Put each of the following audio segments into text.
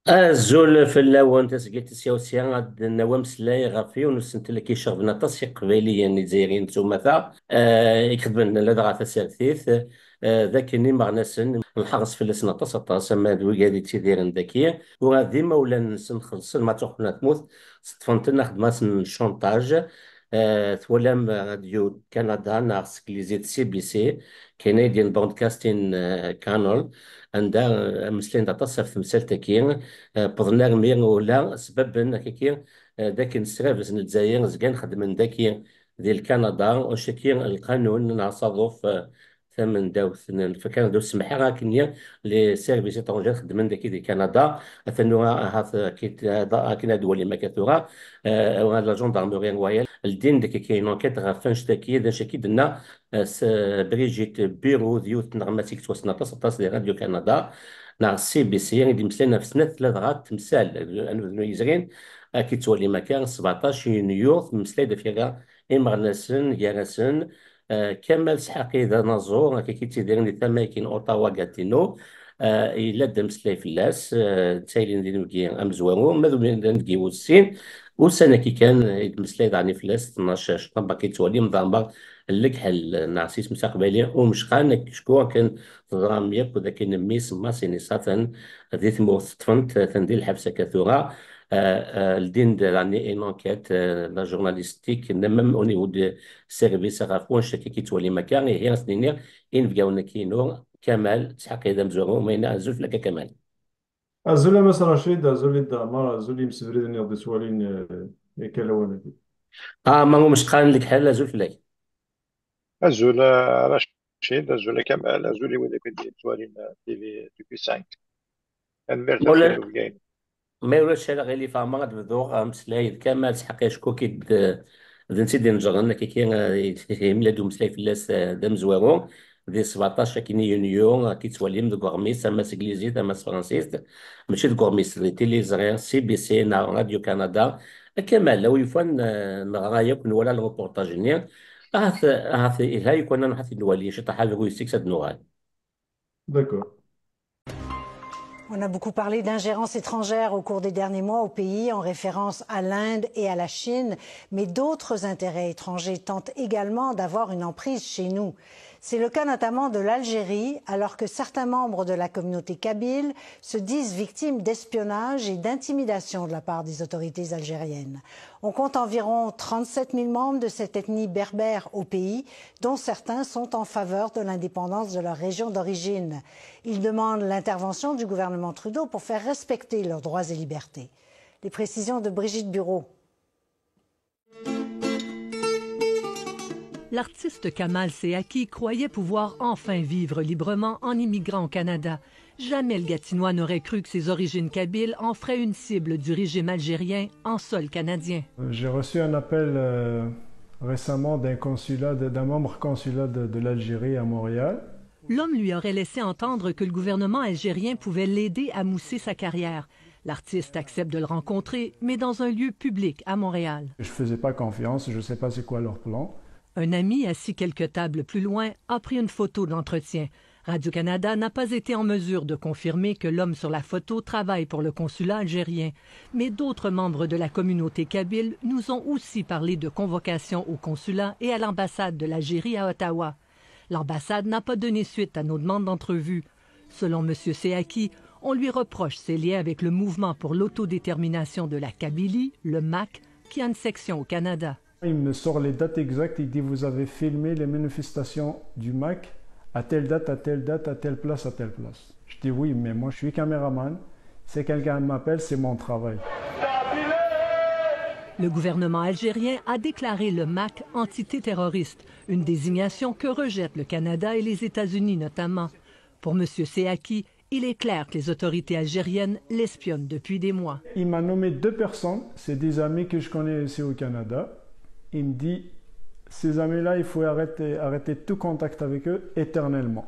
الزول فلاوان تسقيت السياسية غاد النوام سلاي غافي ونسنت لك يشربنا تصي قبيليا يعني دزايرين توماتا يكتبن لا دغا تسالثيث ذاك ني مغناسن نحرص في لسنا تصطاس ما دوي قاعد تيديرن ذاكية وغادي مولا نسن خلصن ما تخلنا تموت ستفونتنا خدمات الشونتاج تولام راديو كندا ناس كليزيت سي بي سي كنديان بودكاستين كانال عندها مسلين دا تصف في مسالتكين بضنا غمير ولا سبب كيكي ذاك نسترافز الجزائر زكان خدمن ذاكي ديال كندا وشكي القانون نعصرو في ثمن داو فكان داو السمحة راكنيا لي سيرفيس اترونجير خدمن ذاكي دي كندا ثانو هاث كيت كنا دول ما كثورة لا جوندارموري رويال الدين داك كاين انكيت غا فانش داكي دا شكي دنا بريجيت بيرو ديوت نغماتيك توسنا تصطاس دي راديو كندا ناع سي بي سي يعني دي مسلنا في سنة ثلاث غات تمثال أنو يزرين كي تولي مكان 17 يونيو تمثال فيها إمغنسن يارسن كمال سحاقي ذا نازور كي تيديرين دي تماكين أوتاوا كاتينو إلا دمسلاي فلاس تايلين دي نبكي أمزوانو ماذا نبكي والسين وسنة كي كان يتمسلاي دعني فلاس 12 شطنبا كي تولي مضامبا الكحل نعسيس مستقبلي ومشقان شكون كان تضرام ياك وذاك نميس ماسيني ساتن ذي ثموث تفنت تندير الحبسة كثورة الدين يعني ان انكيت لا جورناليستيك نمم اوني ود سيرفيس غافون شكي كي تولي مكان هي سنينير ان فياونا كينو كمال تحقق اذا مزورو ومينا زوج لك كمال أزولي مثلا رشيد أزولي الدعمار أزولي مسفرين يغدي سوالين يكالوانا دي. ما هو مش قان لك حل زوج لك Azul Rachid, Azul Kamal, Azul Wede Pedi, Tourine TV 5. And Merta مولا Again. ما يقولش هذا غير اللي فاهمة غاد بدو مسلاي كمال تحقق شكو كي ذا نسيت نجرن كي ميلادو مسلاي في اللاس دام زوارو دي 17 كيني يونيو كي توليم دو غورميس اما سانجليزي اما فرنسيس ماشي دو غورميس دي تيليزريان سي بي سي نا راديو كندا كمال لو يفن نغرا يكون ولا الروبورتاج نير هاث لا يكون نحث نولي شي حاجه ويستيك سد نوغال D'accord. On a beaucoup parlé d'ingérence étrangère au cours des derniers mois au pays, en référence à l'Inde et à la Chine, mais d'autres intérêts étrangers tentent également d'avoir une emprise chez nous. C'est le cas notamment de l'Algérie, alors que certains membres de la communauté kabyle se disent victimes d'espionnage et d'intimidation de la part des autorités algériennes. On compte environ 37 000 membres de cette ethnie berbère au pays, dont certains sont en faveur de l'indépendance de leur région d'origine. Ils demandent l'intervention du gouvernement Trudeau pour faire respecter leurs droits et libertés. Les précisions de Brigitte Bureau. L'artiste Kamal Séaki croyait pouvoir enfin vivre librement en immigrant au Canada. Jamais le Gatinois n'aurait cru que ses origines kabyles en feraient une cible du régime algérien en sol canadien. J'ai reçu un appel récemment d'un membre consulat de l'Algérie à Montréal. L'homme lui aurait laissé entendre que le gouvernement algérien pouvait l'aider à mousser sa carrière. L'artiste accepte de le rencontrer, mais dans un lieu public à Montréal. Je ne faisais pas confiance, je ne sais pas c'est quoi leur plan. Un ami, assis quelques tables plus loin, a pris une photo d'entretien. Radio-Canada n'a pas été en mesure de confirmer que l'homme sur la photo travaille pour le consulat algérien. Mais d'autres membres de la communauté kabyle nous ont aussi parlé de convocation au consulat et à l'ambassade de l'Algérie à Ottawa. L'ambassade n'a pas donné suite à nos demandes d'entrevue. Selon M. Séaki, on lui reproche ses liens avec le mouvement pour l'autodétermination de la Kabylie, le MAC, qui a une section au Canada. Il me sort les dates exactes, il dit vous avez filmé les manifestations du MAC à telle date, à telle date, à telle place, à telle place. Je dis oui, mais moi je suis caméraman, si quelqu'un m'appelle, c'est mon travail. Le gouvernement algérien a déclaré le MAC entité terroriste, une désignation que rejettent le Canada et les États-Unis notamment. Pour M. Séaki, il est clair que les autorités algériennes l'espionnent depuis des mois. Il m'a nommé 2 personnes, c'est des amis que je connais ici au Canada. Il me dit, ces amis-là, il faut arrêter tout contact avec eux éternellement.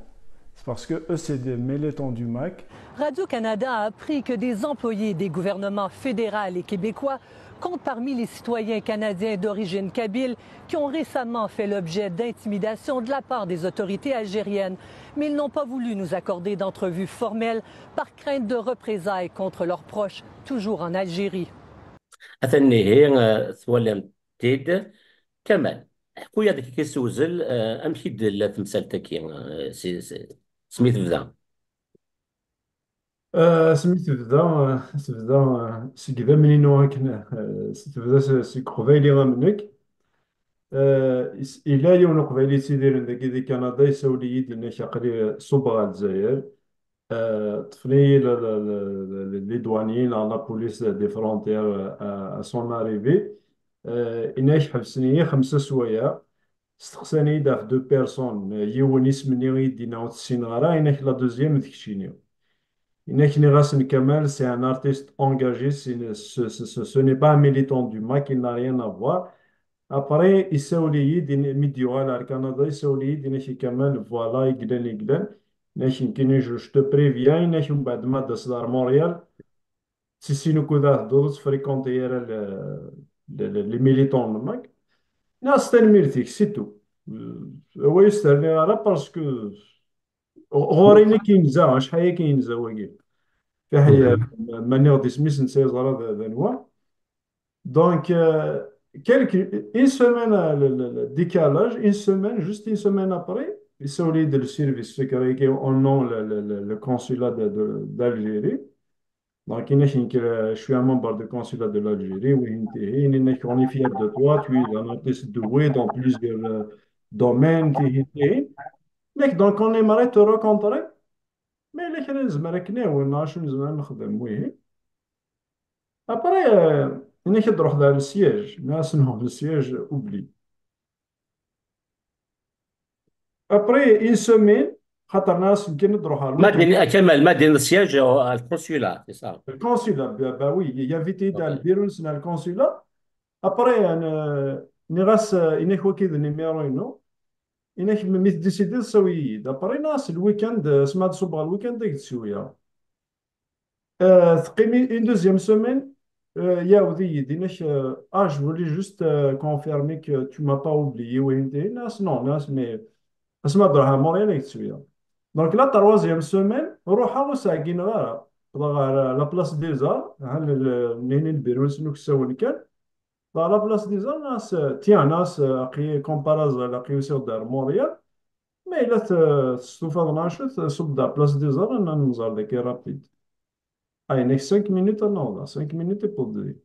C'est parce que eux, c'est des mélitants du MAC. Radio-Canada a appris que des employés des gouvernements fédéral et québécois compte parmi les citoyens canadiens d'origine kabyle qui ont récemment fait l'objet d'intimidations de la part des autorités algériennes. Mais ils n'ont pas voulu nous accorder d'entrevue formelle par crainte de représailles contre leurs proches, toujours en Algérie. أثنيه ثوالم تيد كمال خويا داك كيسوزل أمشي لا تمثالتك سميت بدا. تبدا سكذا منين هكنا تبدا قبيلي منك إلا يوم قبيلي تيدير ذاك كندا يسولي يدنا شاقري صبغة الجزائر طفلي لي دوانيين لا بوليس دي فرونتير سون اريفي إناش حبسني 5 سوايع استخساني داف 2 بيرسون يون اسمني يدينا وتسين غرا إناش لا دوزيام تكشيني إناش نغاسن كمال سي ان ارتيست engagé ce n'est pas un militant du MAC il n'a rien à voir. Après, يساولي دين ميديو على كندا يساولي دين شي كمال فوالا يقلن يقلن ناش يمكن جو تو بريفيان ناش من بعد ما داس دار مونريال سينو كودا دوز فريكونتي لي ميليتون ماك ناس تنميرتيك سي تو هو يسترني على باسكو غوريني كينزا شحال كينزا واقيلا في حياة ماني غادي سميس نسى زرا دانوا Donc, une semaine, le décalage, une semaine, juste une semaine après, ils sont allés de le service secret qui ont nom le consulat d'Algérie. Donc, je suis un membre du consulat de l'Algérie, oui, on est fier de toi, tu es un artiste doué dans plusieurs domaines. Donc, on aimerait te rencontrer, mais les gens, ils me Après, هنا كتروح لها للسياج ناس انهم للسياج اوبلي ابري ان سومين خاطر ناس يمكن تروح على ما لوتو دين كمال ما دين السياج القنصلة صح. الكونسولا با وي يافيتي تاع اوكي. البيرو نسنا الكونسولا ابري انا نغاس انك وكيد نيميرو انو انك ميت ديسيدي تسوي ابري ناس الويكاند سمعت صبغ الويكاند ديك تسويها تقيمي une deuxième semaine. Ya Oudi, Dinesh, je voulais juste confirmer que tu m'as pas oublié. Oui, non, non, mais اسمع درها موريال يتسويا دونك لا troisième semaine روحوا ساكين غارة لا بلاس ديزار منين البيرو سنوك سوون كان لا بلاس ديزار ناس ناس قي كومباراز لا يصير دار موريال ما إلا تستوفى ناشط صب دا بلاس ديزار أنا نزار داك رابيد أي نيك 5 minutes أنا ولا 5 minutes يبودي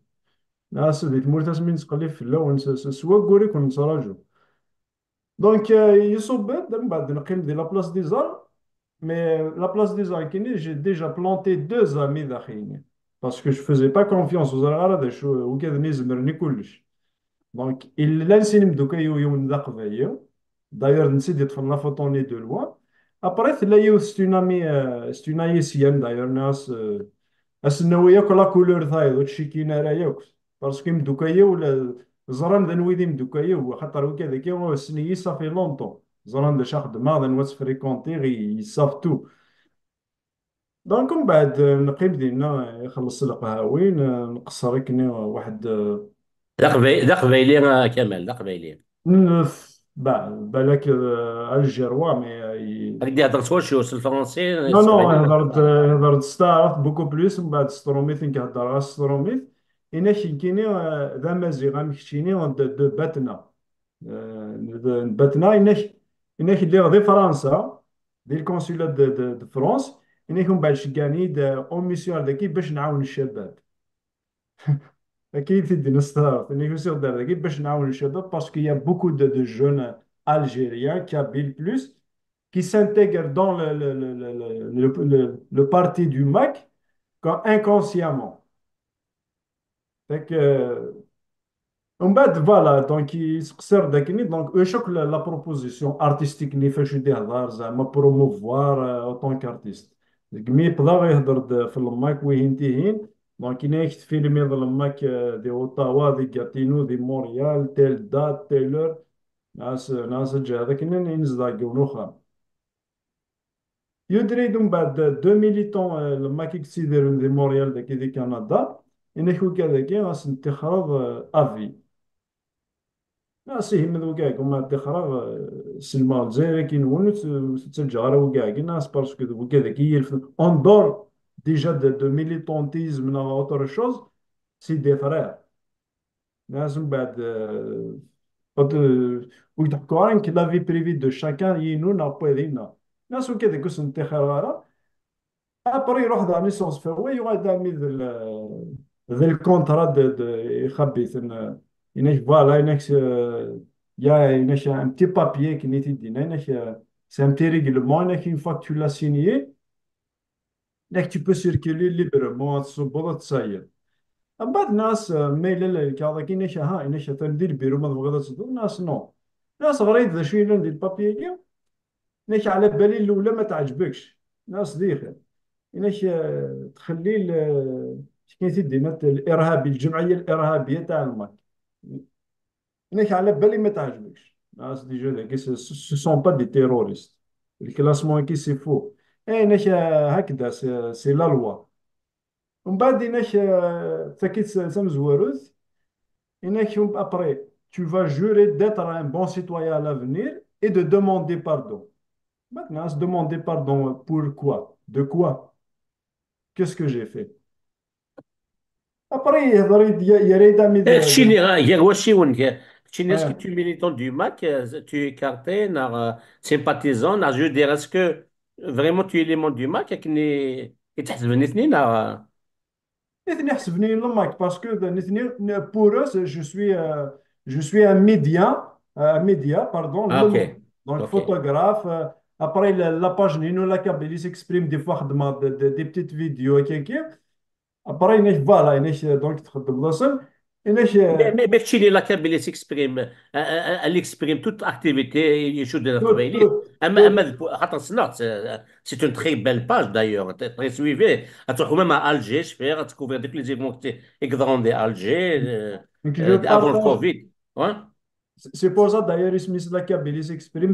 ناس ديك مورتاس من تقلب في اللون سوا كوري كون نصراجو دونك يصب من بعد نقيم دي لا بلاس ديزار مي لا بلاس ديزار كيني جي ديجا بلانتي 2 amis داخلين باسكو جو فوزي با كونفيونس وزرا هذا شو وكذا نزمرني كلش دونك إلا نسيني مدوكا يوم ذا قبايا داير نسيت يطفل لا فوتوني دو لوا ابري لا يو ستونامي ستوناي سيان داير ناس السنوية كلا كولور ثايد وتشي كينا راه ياك باسكو مدوكايا ولا زران ذا نويدي مدوكايا وخاطر وكذا كي هو سنيي صافي لونطون زران دا شاخد ما ذا نواس فريكونتي غي يصاف تو دونك من بعد نقيم دينا يخلص القهاوين نقصر كني واحد ذا قبيلي كمال ذا قبيلي بالك الجيروا مي هذيك اللي هضرت واش الفرنسي نو نو الصغير هضرت ستعرف بوكو بلوس من بعد ستروميت نكهضر على ستروميت إنا كيني ذا مازيغ غامكشيني دو باتنا باتنا إنا اللي غادي فرنسا ديال الكونسولات دو فرنسا إنا من بعد شكاني اون ميسيون داكي باش نعاون الشباب اكيد تدي نستعرف إنا كنسيغ دار داكي باش نعاون الشباب باسكو يا بوكو دو جون الجيريان كابيل بلوس qui s'intègrent dans le parti du MAC inconsciemment. Fait que, voilà, donc il se sert d'acquis, donc je crois que la proposition artistique n'est pas juste de promouvoir en tant qu'artiste. Donc, mais peut-être يهضر في الماك وينتهين donc il est filmé dans le MAC de Ottawa, de Gatineau, de Montréal, telle date, telle heure. ناس جا هذاك نزداق ونوخا يدري من بعد 2 militants لما كيكسيديروا دي مونريال داك دي كندا إنك وكذا كي غاس انتخاب أفي ناسي من وكاك وما انتخاب سلما الجزائر كي نون تتسجل على وكاك ناس باسكو وكذا كي اون دور ديجا دو ميليتونتيزم نا اوتر شوز سي دي فرير ناس من بعد قد ويضحكوا عليك لا في بريفي دو شاكان ينون ابويدينا ناس وكذا كوس انتخاب ابري يروح ذا نيسونس فهو يقعد ذا ميد ذا الكونترا يخبي يناش فوالا يناش يا يناش ان بتي بابيي كي نيتي دينا يناش سي ان بتي ريغلمون يناش اون فوا tu l'as signé يناش tu peux circuler librement تصبغ تصاير من بعد ناس ميل كذا كي يناش ها يناش تندير بيرو ما تبغى تصدق ناس نو ناس غريب ذا شويه ندير البابيي كي يناش على بالي الاولى ما تعجبكش ناس ديخل إناش تخلي شكون تدي الارهابي الجمعيه الارهابيه تاع الماك إناش على بالي ما تعجبكش ناس ديجا ذاك سو سون با دي تيروريست الكلاسمون كي سي فو اي إناش هكذا سي لا لوا ومن بعد إناش تاكيت سمزوروز إناش ابري tu vas jurer d'être un bon citoyen à l'avenir et de demander pardon. Maintenant, se demander pardon pour quoi? De quoi? Qu'est-ce que j'ai fait? Après, il y a des amis تشيني غير واشي ونك تشيني اسكو ouais. tu militant du MAC, tu es carté, sympathisant, je veux dire, est-ce que vraiment tu es élément du MAC, كني يتحسبني اثنين نثني حسبني لماك parce que نثني pour eux je suis un média pardon اوكي لماك donc اوكي photographe après la page نينو la Kabylie s'exprime des fois خدمة des petites vidéos كي après ناش فوالا ناش donc تخدم بلاصه ناش Mais Chili, la Kabylie s'exprime, elle exprime toute activité, il joue de la tout Kabylie. tout Attention, c'est une très belle page d'ailleurs, très suivie. Tu même à Alger, je fais, tu couvres tous les événements qui grandent à Alger, donc je avant le partage. Covid. Ouais. C'est pour ça d'ailleurs, Smith la Kabylie s'exprime,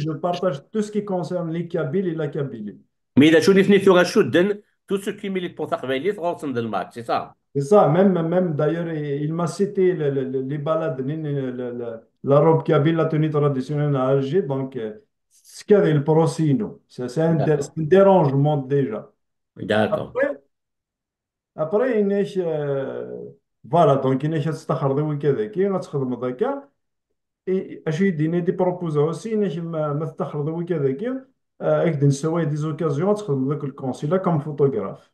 je partage tout ce qui concerne les Kabyles et la Kabylie. Mais il a joué sur un shoot, tout ce qui milite pour la Kabylie, c'est au de match, c'est ça. C'est ça, même d'ailleurs, il m'a cité les balades, la robe kabyle, la tenue traditionnelle à Alger, donc ce qu'il y avait le porcino, c'est D'accord. un dérangement déjà. D'accord. Après, après voilà, donc il est تستخرج وكذا كي غتخدم ذاك اش يديني دي بروبوزا اوسي ما تستخرج وكذا كي اكد نسوي دي زوكازيون تخدم ذاك الكونسيلا كوم فوتوغراف.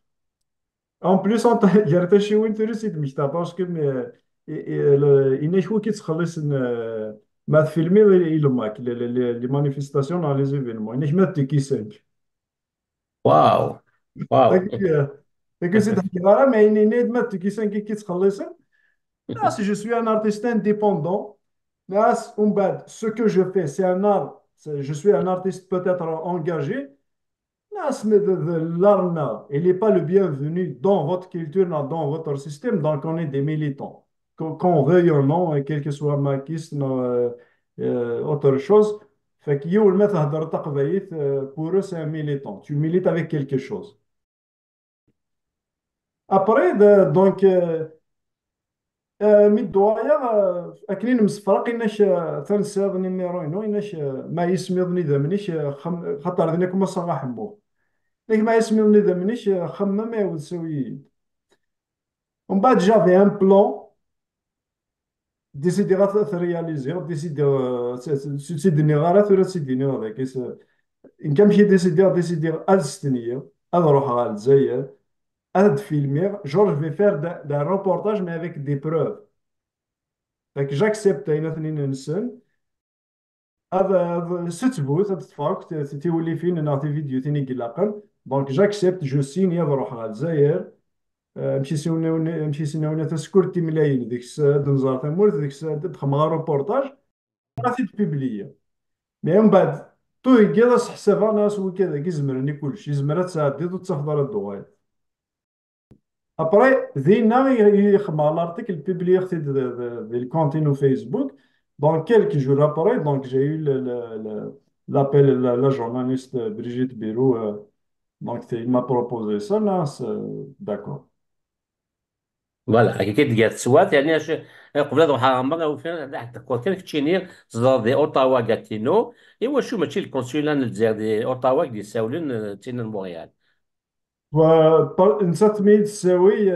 En plus, on t'a جربت شي وين تريسيت مش تاع باسكو إني شو كي تخلص ما تفيلمي إلى ماك لي مانيفيستاسيون على لي زيفينمون إني ما تكي سانك Waouh. Waouh. داك سي تحكي راه ما إني ما تكي سانك كي تخلص ناس je suis un artiste indépendant ناس ومن بعد ce que je fais c'est un art je suis un artiste peut-être engagé. L'arna, il n'est pas le bienvenu dans votre culture, dans votre système, donc on est des militants. Qu'on veuille ou non, quel que soit maquiste, autre chose, fait que yo, le maître هضر تقبيت, pour eux, c'est un militant. Tu milites avec quelque chose. Après, donc, من الدوايا أكنين مسفرق إنش تنساضني نيروينو إنش ما يسميضني ذا منيش خطر ذنك ما صراحة مو لكن ما يسميوني ذا منيش خمم يسوي ومن بعد جافي ان بلان ديسيدي غا رياليزي ديسيدي سيدني غا ثورة سيدني هذاك إن كان مشي ديسيدي هاد ستنية هاد نروح على الجزائر هاد فيلمي جورج في فير دا روبورتاج مي افيك دي بروف داك جاكسبت اين اثنين نسن هذا ست بوث تتفرج تولي فين نعطي فيديو ثاني قلاقل دونك جاكسبت جو سيني نروح على الجزائر مشي سناونا تسكرتي ملايين ديك الساعه نزار تمورت ديك الساعه تخمغ روبورتاج غادي تبيبليه مي من بعد تو يقيض حسابها ناس وكذا كيزمرني كلشي زمرات تعدي وتفضل الدوايا ابري ذينا يخمغ لارتيكل بيبلي اختي دي الكونتينو فيسبوك دونك كيلك جور ابري دونك جاي لابيل لا جورناليست بريجيت بيرو دونك il m'a proposé ça là d'accord. فوالا هكا كيدير التصوات يعني قبل هاد الحرامة او فين حتى كان كتشينير زدار دي اوتاوا كاتينو ايوا شو ماشي الكونسولان الجزائر دي اوتاوا كدي ساولين تينا مونريال. نسات ميل تساوي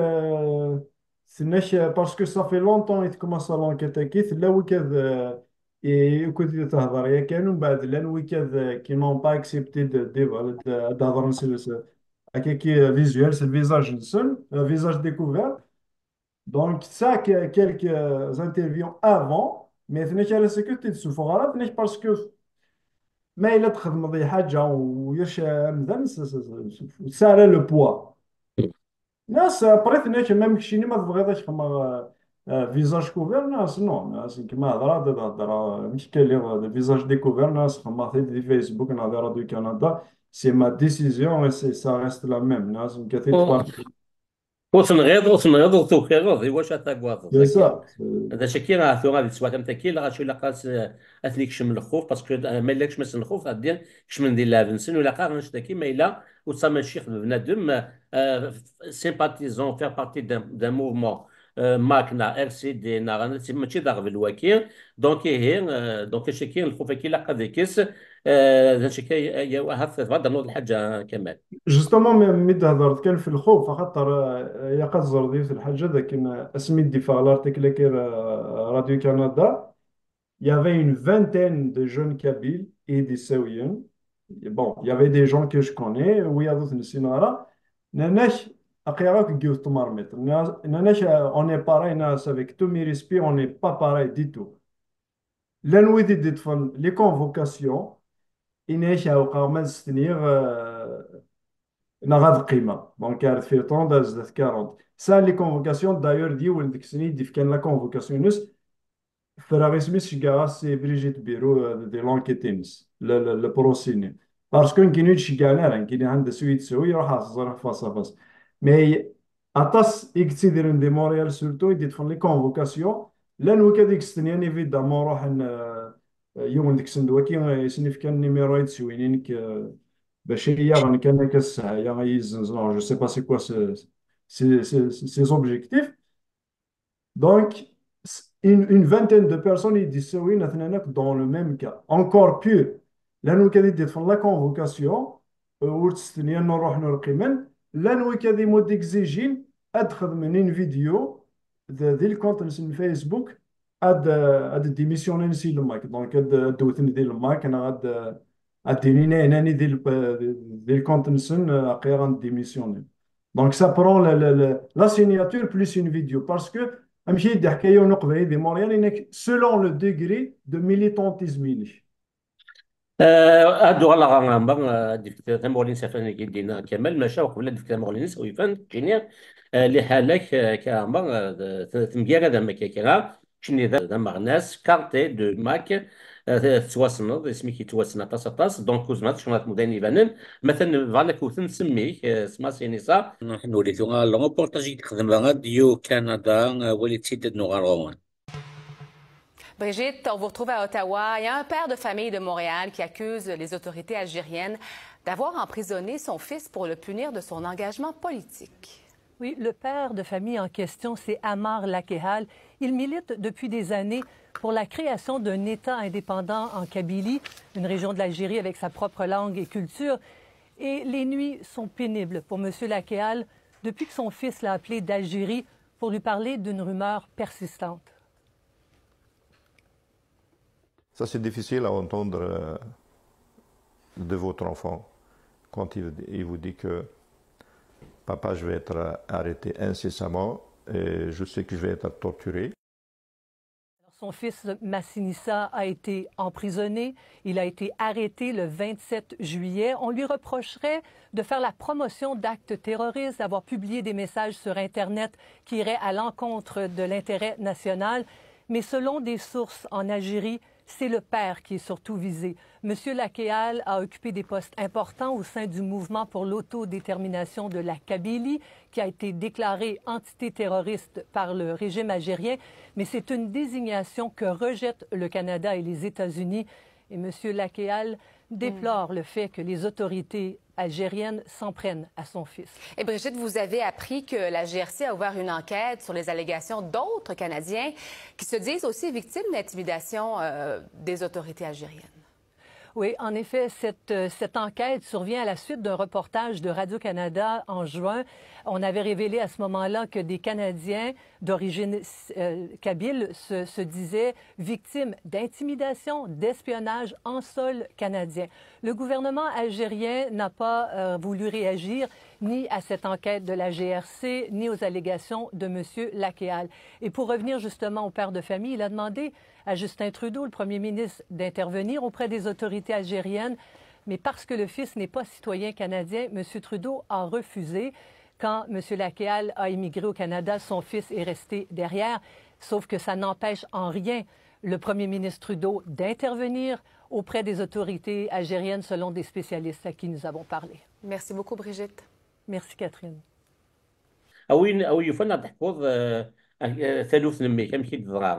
سناش باسكو صافي لونطون يتكمس لونكيت كي لا وكاد كنت تهضر يا كانوا من بعد لا وكاد كي نون با اكسبتي تهضر هكا كي فيزوال سي الفيزاج نسن فيزاج ديكوفير دونك سا كيلك انترفيون افون مي ثناش على سكوتي تسوفو غلط ثناش باسكو ما الا تخدم ذي حاجه ويش مثلا سالا لو بوا ناس بريت ناك ما مكشيني ما تبغيضاش كما فيزاج كوفير ناس نو ناس كما هضره مش كاين فيزاج ديكوفير ناس كما في فيسبوك نهضر راديو كندا سي ما ديسيزيون سي سا ريست لا ميم ناس كثير تبارك وتنغيض وتوخيغ واش تاكواض سي زكي سا هذا شكي راه ثو غادي تسوات انت كي لا غاشي لا قاس اثنيك شم الخوف باسكو ما لكش مثلا الخوف غادي كش من دير لافنسن ولا قا غنشتكي ما الا وتصام الشيخ بنادم سيمباتيزون فير بارتي دان موفمون ماكنا ار سي دي نا ماشي داغ بالواكي دونك هي دونك شكي الخوف كي لا قا كيس هذا شكي يا هاف هذا نوض الحاجه كمال. جوستومون مي تهضرت كان في الخوف خاطر يا قصر ديت الحاجه لكن اسمي دي في لارتيكل كي راديو كندا il y avait une vingtaine de jeunes Kabyles et des Saouiens. Bon, il y avait des gens que je connais, oui, il y a d'autres Sinara. Nanash, Akirak Gyut Marmet. Nanash, on est pareil, Nas, avec tous mes respects, on n'est pas pareil du tout. L'anouïdi d'Itfan, les convocations, Inesh a au Carmel Stenir, Nagad Qima. Donc, il y a fait 30, 40. Ça, les convocations, d'ailleurs, dit, ou l'Indixini, dit que la convocation, Ferrari Smith شجعها سي بريجيت بيرو دي لونكيتينس البروسيني باسكو كاين شجعنا راه كاين عند سويت سوي راح تصرف فاس فاس مي اطاس يكتيديرون دي مونريال سورتو يدي تفون لي كونفوكاسيون لان وكاديك ستنيان ايفيدامون روح يوم ديك سندوكي يسنيف كان نيميرو يتسوينينك باش هي غن كان كالساعه يا يزنزلون جو سي با سي كوا سي اوبجيكتيف Donc, une vingtaine de personnes, ils disent oui, dans le même cas. Encore pire, là, nous, quand ils font la convocation, ou تستنيا نروح نرقمن là nous كادي مود اكزيجين ادخل من une vidéo ذي الكونت نسن فيسبوك اد ديميسيوني نسي الماك دونك دوثني ديال الماك انا اديني هناني ديال الكونت نسن قيرا ديميسيوني دونك سا برون لا سيناتور بلس une vidéo parce que امشي دي حكايه ونقبل دي موريال انك سولون لو ديغري دو ميليتونتيزم هادو غالا غنبغ ديك مولين سافرنا كيدينا كمال ماشا وقبل ديك مولين سوي فان كينيا اللي حالك كامبا تمكيا هذا ما كيكا شني ذا مغناس كارتي دو ماك تواسنض سميكي تواسنا طاس دونك كوزمات شنو مداني بانن مثلا فانا كوثن سميك سما سينيسا نحن وليتو لو بورتاجي تخدم راديو كندا وليت سيد نغارون. Brigitte, on vous retrouve à Ottawa. Il y a un père de famille de Montréal qui accuse les autorités algériennes d'avoir emprisonné son fils pour le punir de son engagement politique. Oui, le père de famille en question, c'est Amar Lakehal. Il milite depuis des années pour la création d'un État indépendant en Kabylie, une région de l'Algérie avec sa propre langue et culture. Et les nuits sont pénibles pour M. Lakehal depuis que son fils l'a appelé d'Algérie pour lui parler d'une rumeur persistante. Ça, c'est difficile à entendre de votre enfant quand il vous dit que papa, je vais être arrêté incessamment et je sais que je vais être torturé. Son fils Massinissa a été emprisonné. Il a été arrêté le 27 juillet. On lui reprocherait de faire la promotion d'actes terroristes, d'avoir publié des messages sur Internet qui iraient à l'encontre de l'intérêt national. Mais selon des sources en Algérie, c'est le père qui est surtout visé. M. Lakehal a occupé des postes importants au sein du mouvement pour l'autodétermination de la Kabylie, qui a été déclaré entité terroriste par le régime algérien. Mais c'est une désignation que rejettent le Canada et les États-Unis. Et M. Lakehal déplore le fait que les autorités algériennes s'en prennent à son fils. Et Brigitte, vous avez appris que la GRC a ouvert une enquête sur les allégations d'autres Canadiens qui se disent aussi victimes d'intimidation des autorités algériennes. Oui, en effet, cette enquête survient à la suite d'un reportage de Radio-Canada en juin. On avait révélé à ce moment-là que des Canadiens d'origine kabyle se disaient victimes d'intimidation, d'espionnage en sol canadien. Le gouvernement algérien n'a pas voulu réagir ni à cette enquête de la GRC, ni aux allégations de M. Lakéal. Et pour revenir justement au père de famille, il a demandé à Justin Trudeau, le premier ministre, d'intervenir auprès des autorités algériennes. Mais parce que le fils n'est pas citoyen canadien, M. Trudeau a refusé. Quand M. Lakéal a émigré au Canada, son fils est resté derrière. Sauf que ça n'empêche en rien le premier ministre Trudeau d'intervenir auprès des autorités algériennes, selon des spécialistes à qui nous avons parlé. Merci beaucoup, Brigitte. Merci, Catherine. أو يفنى تحفظ ثالوث نمي كم كي تضرع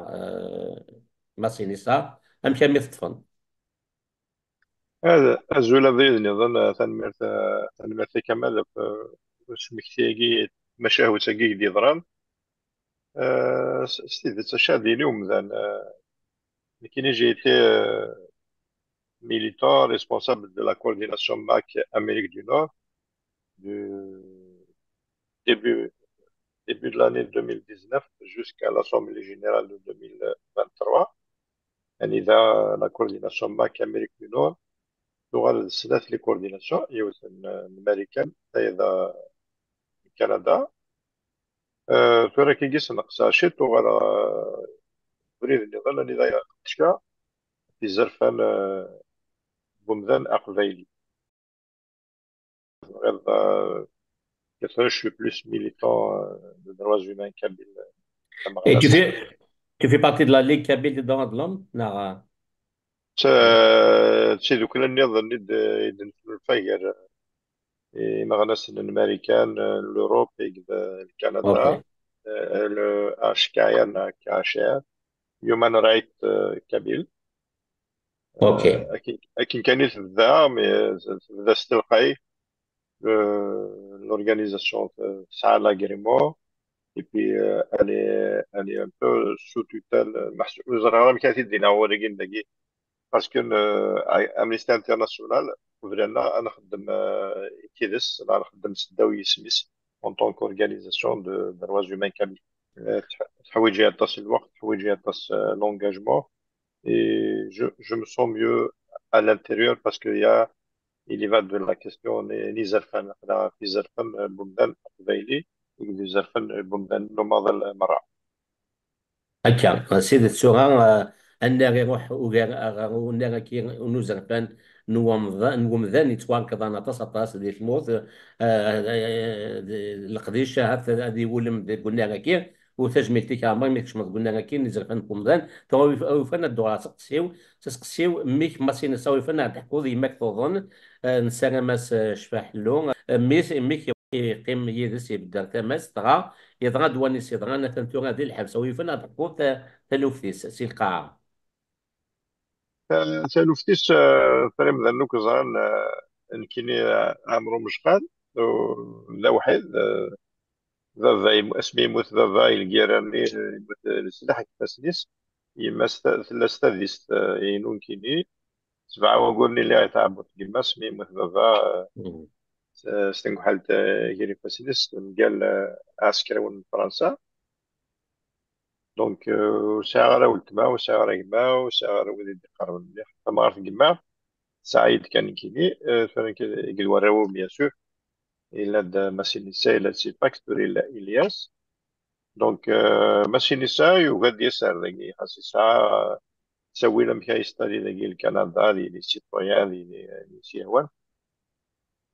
ما سينيسا أم كم يفتفن هذا الزول ذي نظن تنمرت كمال سمكتيجي مشاهو تاقي دي ضران ستيد تشاديني ومذان لكن j'ai été militant responsable de la coordination MAC Amérique du Nord du début de l'année 2019 jusqu'à l'Assemblée générale de 2023. يعني ذا la coordination MAC Amérique du Nord تغال ثلاث لي coordination يوثن الأمريكان إذا كندا تورا كي جيس نقصا شي تغال بريد النظام إذا تشكا في زرفان بومذان أقفايلي غير je suis plus militant de droits humains kabyle. Et tu fais partie de la Ligue kabyle des droits de l'homme نعم تشي دوك النظام ند يدن الفاير مغناس الامريكان الاوروب اوكي كندا اشكايان كاشير هيومان رايت كابيل اوكي اكين كان يتبدا مي ذا ستلقاي l'organisation تسعى لاغريمون et puis elle est un peu sous tutelle محسوب زرا كاتي دينا هو داكي باسكو امنيستي انترناسيونال فرينا انا نخدم كيدس انا نخدم سداوي سميس اون طونك اورغانيزاسيون دو درواز هيومان كامل تحويجي يعطس الوقت تحويجي يعطس لونجاجمون et je me sens mieux à l'intérieur parce qu'il y a il y va de la question ni زرفان في زرفان بلدان قبايلي في زرفان بلدان نماض المرأة هكا سيدة سوغا أن يروح ونغا كي نوزرفان نومذان يتوان كذا تصطاس دي ثموث القديشة هذه ولم قلنا كي وتجميلتي كامر ميكش ما قلنا كي نزرفان بومذان تو فانا الدورة تسقسيو ميك ما سينساوي فانا تحكو ذي ماك تظن نسانا ماس شفاحلو ميك يقيم يدس يبدا تماس طغى يضغى دوانيس يضغى نتنتو غادي الحبس ويفنا تحكو تلوفتيس سي القاعة تلوفتيس فريم ذنوك زران نكيني عمرو مشقال لا واحد ذا اسمي يموت ذا الكيراني يموت السلاح كفاسنيس يما ثلاثة ينون كيني سبعة وقولني اللي غيتعبط كيما اسمي يموت ذا ستنكو حالة كيري فاسنيس قال عسكري من فرنسا دونك ساعة راه ولتما وساعة راه كما وساعة راه وليد قرب مليح فما عرف كما سعيد كان كيني فانا كي وراو بيان سور إلا دا ماسينيسا إلا سي فاكتوري إلا إلياس دونك ماسينيسا يوغاد يسار داكي خاص ساعة تسوي لهم كايستالي داكي الكندا لي سيتويان لي سيهوان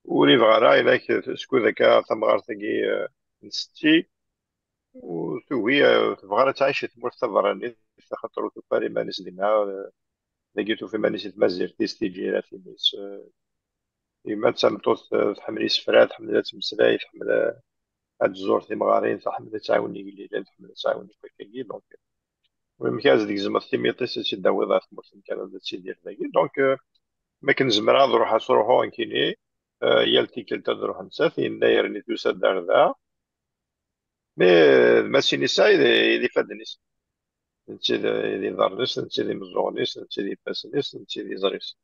وريف غارا إلا سكو ذاك تمغار داكي نستي وتوي تبغى تعيش تمور تضرني خاطر تفاري مانيس ديما لقيتو في مانيس تمازيرتيس تيجي راه في نيس إما تسمطوط تحملي سفرات تحمل تمسلاي تحمل هاد الزور تيمغارين تحمل تعاوني قليلا تحمل تعاوني كاكي دونك المهم كاز ديك زعما تيميطيس تداوي ضاف مرسم كان هذا تيدير داكي دونك ما كنزمر نروح نروحو نكيني يالتيكل تدروح نسات يناير نتوسا دار ذا مي ماسيني سايد يدي فادنيس نتي يدي ضرنيس نتي يدي مزوغنيس نتي يدي باسنيس نتي يدي زريس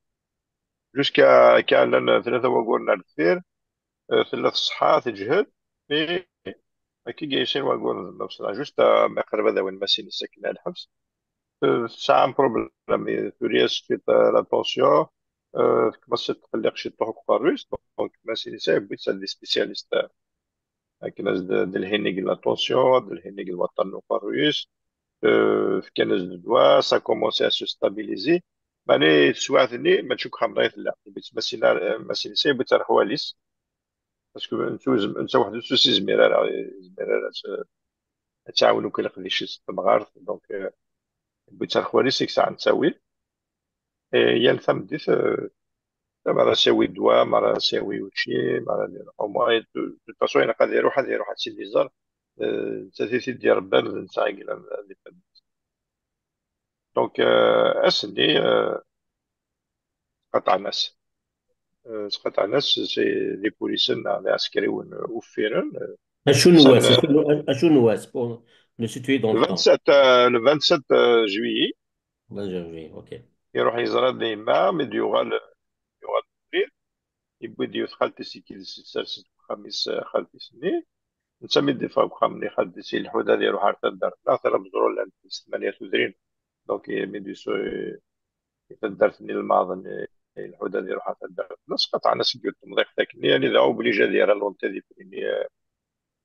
جوسكا كان لنا ثلاثة وقولنا الكثير ثلاث صحات تجهد مي كي جايشين وقول بصراحة جوست ما قرب هذا وين ماسيني ساكنة الحبس ساعة بروبليم ثورياس في لا طونسيون كما تقلق شي طوق الروس دونك ماسيني سايب بيت دي سبيسياليست كناس الهينيك لا طونسيون الهينيك الوطن الروس في كناس دوا سا كومونسي ا سو ستابيليزي ماني تسواعثني ما تشوك خمريت لا بيت ماسيني سايب بيت حواليس باسكو انت واحد السوسي زميرة تعاونوا كي لقدي شي تمغار دونك بيت الخوالي سيك ساعة نساوي يا نفهم ديت مرة ساوي دواء مرة ساوي وشي مرة ندير موان دو فاسون انا قادر يروح هادشي اللي زار تاتيتي ديال ربان نتاع دونك اسني قطع ناس قطع ناس سي لي بوليسين عسكري وفيرن اشو نواس اشو نواس pour le situer dans le temps. Le 27 juillet Ok. يروح يزرى ديما مديوغال يبدي خالتي سيكيل سلسلة خميس خالتي سني نسمي الدفاع بخامني خالتي سي الحودة ديالو حارة الدار لا ترى بزرو لان 38 دونك ميديسو تدارتني الماضي الحودة ديالو حارة الدار ناس قطع ناس قلت مضيق تاكني يعني ذا اوبلي جا ديالها لونتي دي بريني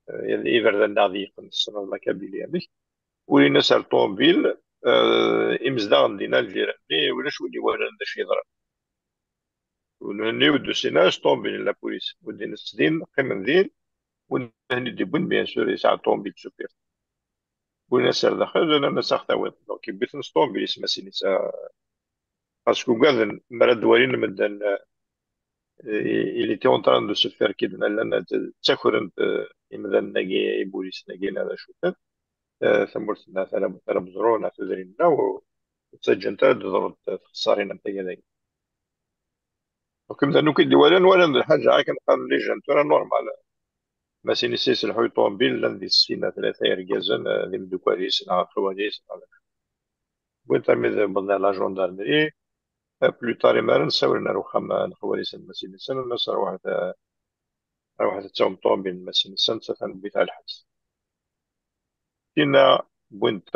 يعني ايفر ذا الناضي يقن السنة لا كابيلي هذيك ولينا سال طومبيل امزدان دينا الجيراني ولا شوي ولا شي يضرب ونهنيو دوسيناج طومبيل لا بوليس ودينا السدين قيم ذين ونهني دي بون بيان سور يساع طومبيل سوبير ولينا سال داخل انا ساخ تاويض دونك بيت نسطومبيل اسمها سينيسا باسكو كاع مراد دوالين مدان il était en train de se faire كيدنا لان تاكرن مدان ناقي بوليس ناقينا هذا شوفت ثمرتنا ثلاث بزرون تدرينا وتسجلت ضرب خسارين انت كذا وكم ذنو كي ولا الحاجه عا كنقال لي جانت راه نورمال ما سينيسيس الحوي طومبيل لان دي السينا ثلاثه رجازن دي مدوكاليس نا خواليس وانت مي بنا لا جوندارمري بلو تاري مارن ساولنا روخام نخواليس المسينيسن الناس واحد تاوم طومبيل المسينيسن تفهم بيت الحبس كنا بنت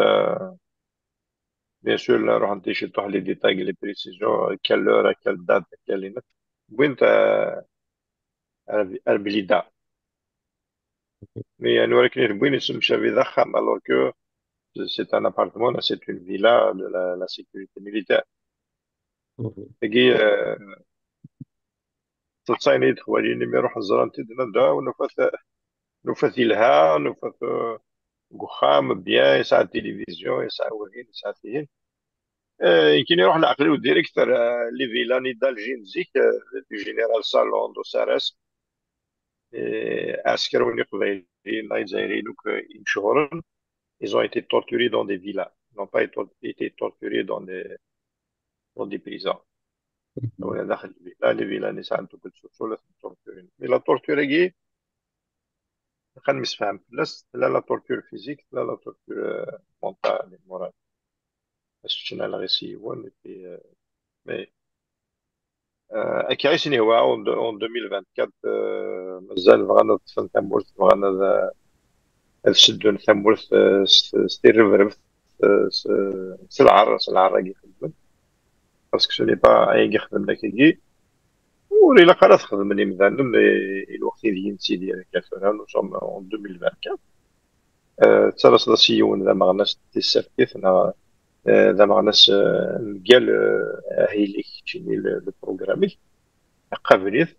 بيان سور نروح نتيشي طوح لي ديتاي لي بريسيزيون كال لورا كال دات كالينات بنت اربليدا مي يعني ولكن بوين يسمى في ضخم alors que c'est un appartement c'est une villa de la sécurité militaire تجي تصايني تخوالي مي روح الزران تدنا دا ونفث لها نفث قخام بيان يساعد تلفزيون يساعد وهين يساعد فيهن يمكن يروح نعقلو ديريكتر لي فيلا نضال جينزيك دو جينيرال سالون دو سارس عسكروني قبايليين لا جزائريين مشهورين ils ont été torturés dans des villas ils n'ont pas été torturés dans des prisons ولا داخل الفيلا لي فيلا ناس عندهم كل سوسو تورتورين مي لا تورتور كي خنمس فهم بلاس لا تورتور فيزيك لا تورتور مونتال مورال شفنا لا غيسيون مي كيعيشني هو اون 2024 مازال بغانا نطفن ثمورت بغانا الشدون ثمورت ستير ريفرف سلعر راكي خدمت باسكو سوني با اي يخدم لك كي ولي لا قرات خدم لي مثلا الوقت ديال سيدي كافر نو سوم اون 2024 ترى صداسيون ذا مغناس تيسافيت ذا مغناس قال هيليك تشيني البروغرامي قبليت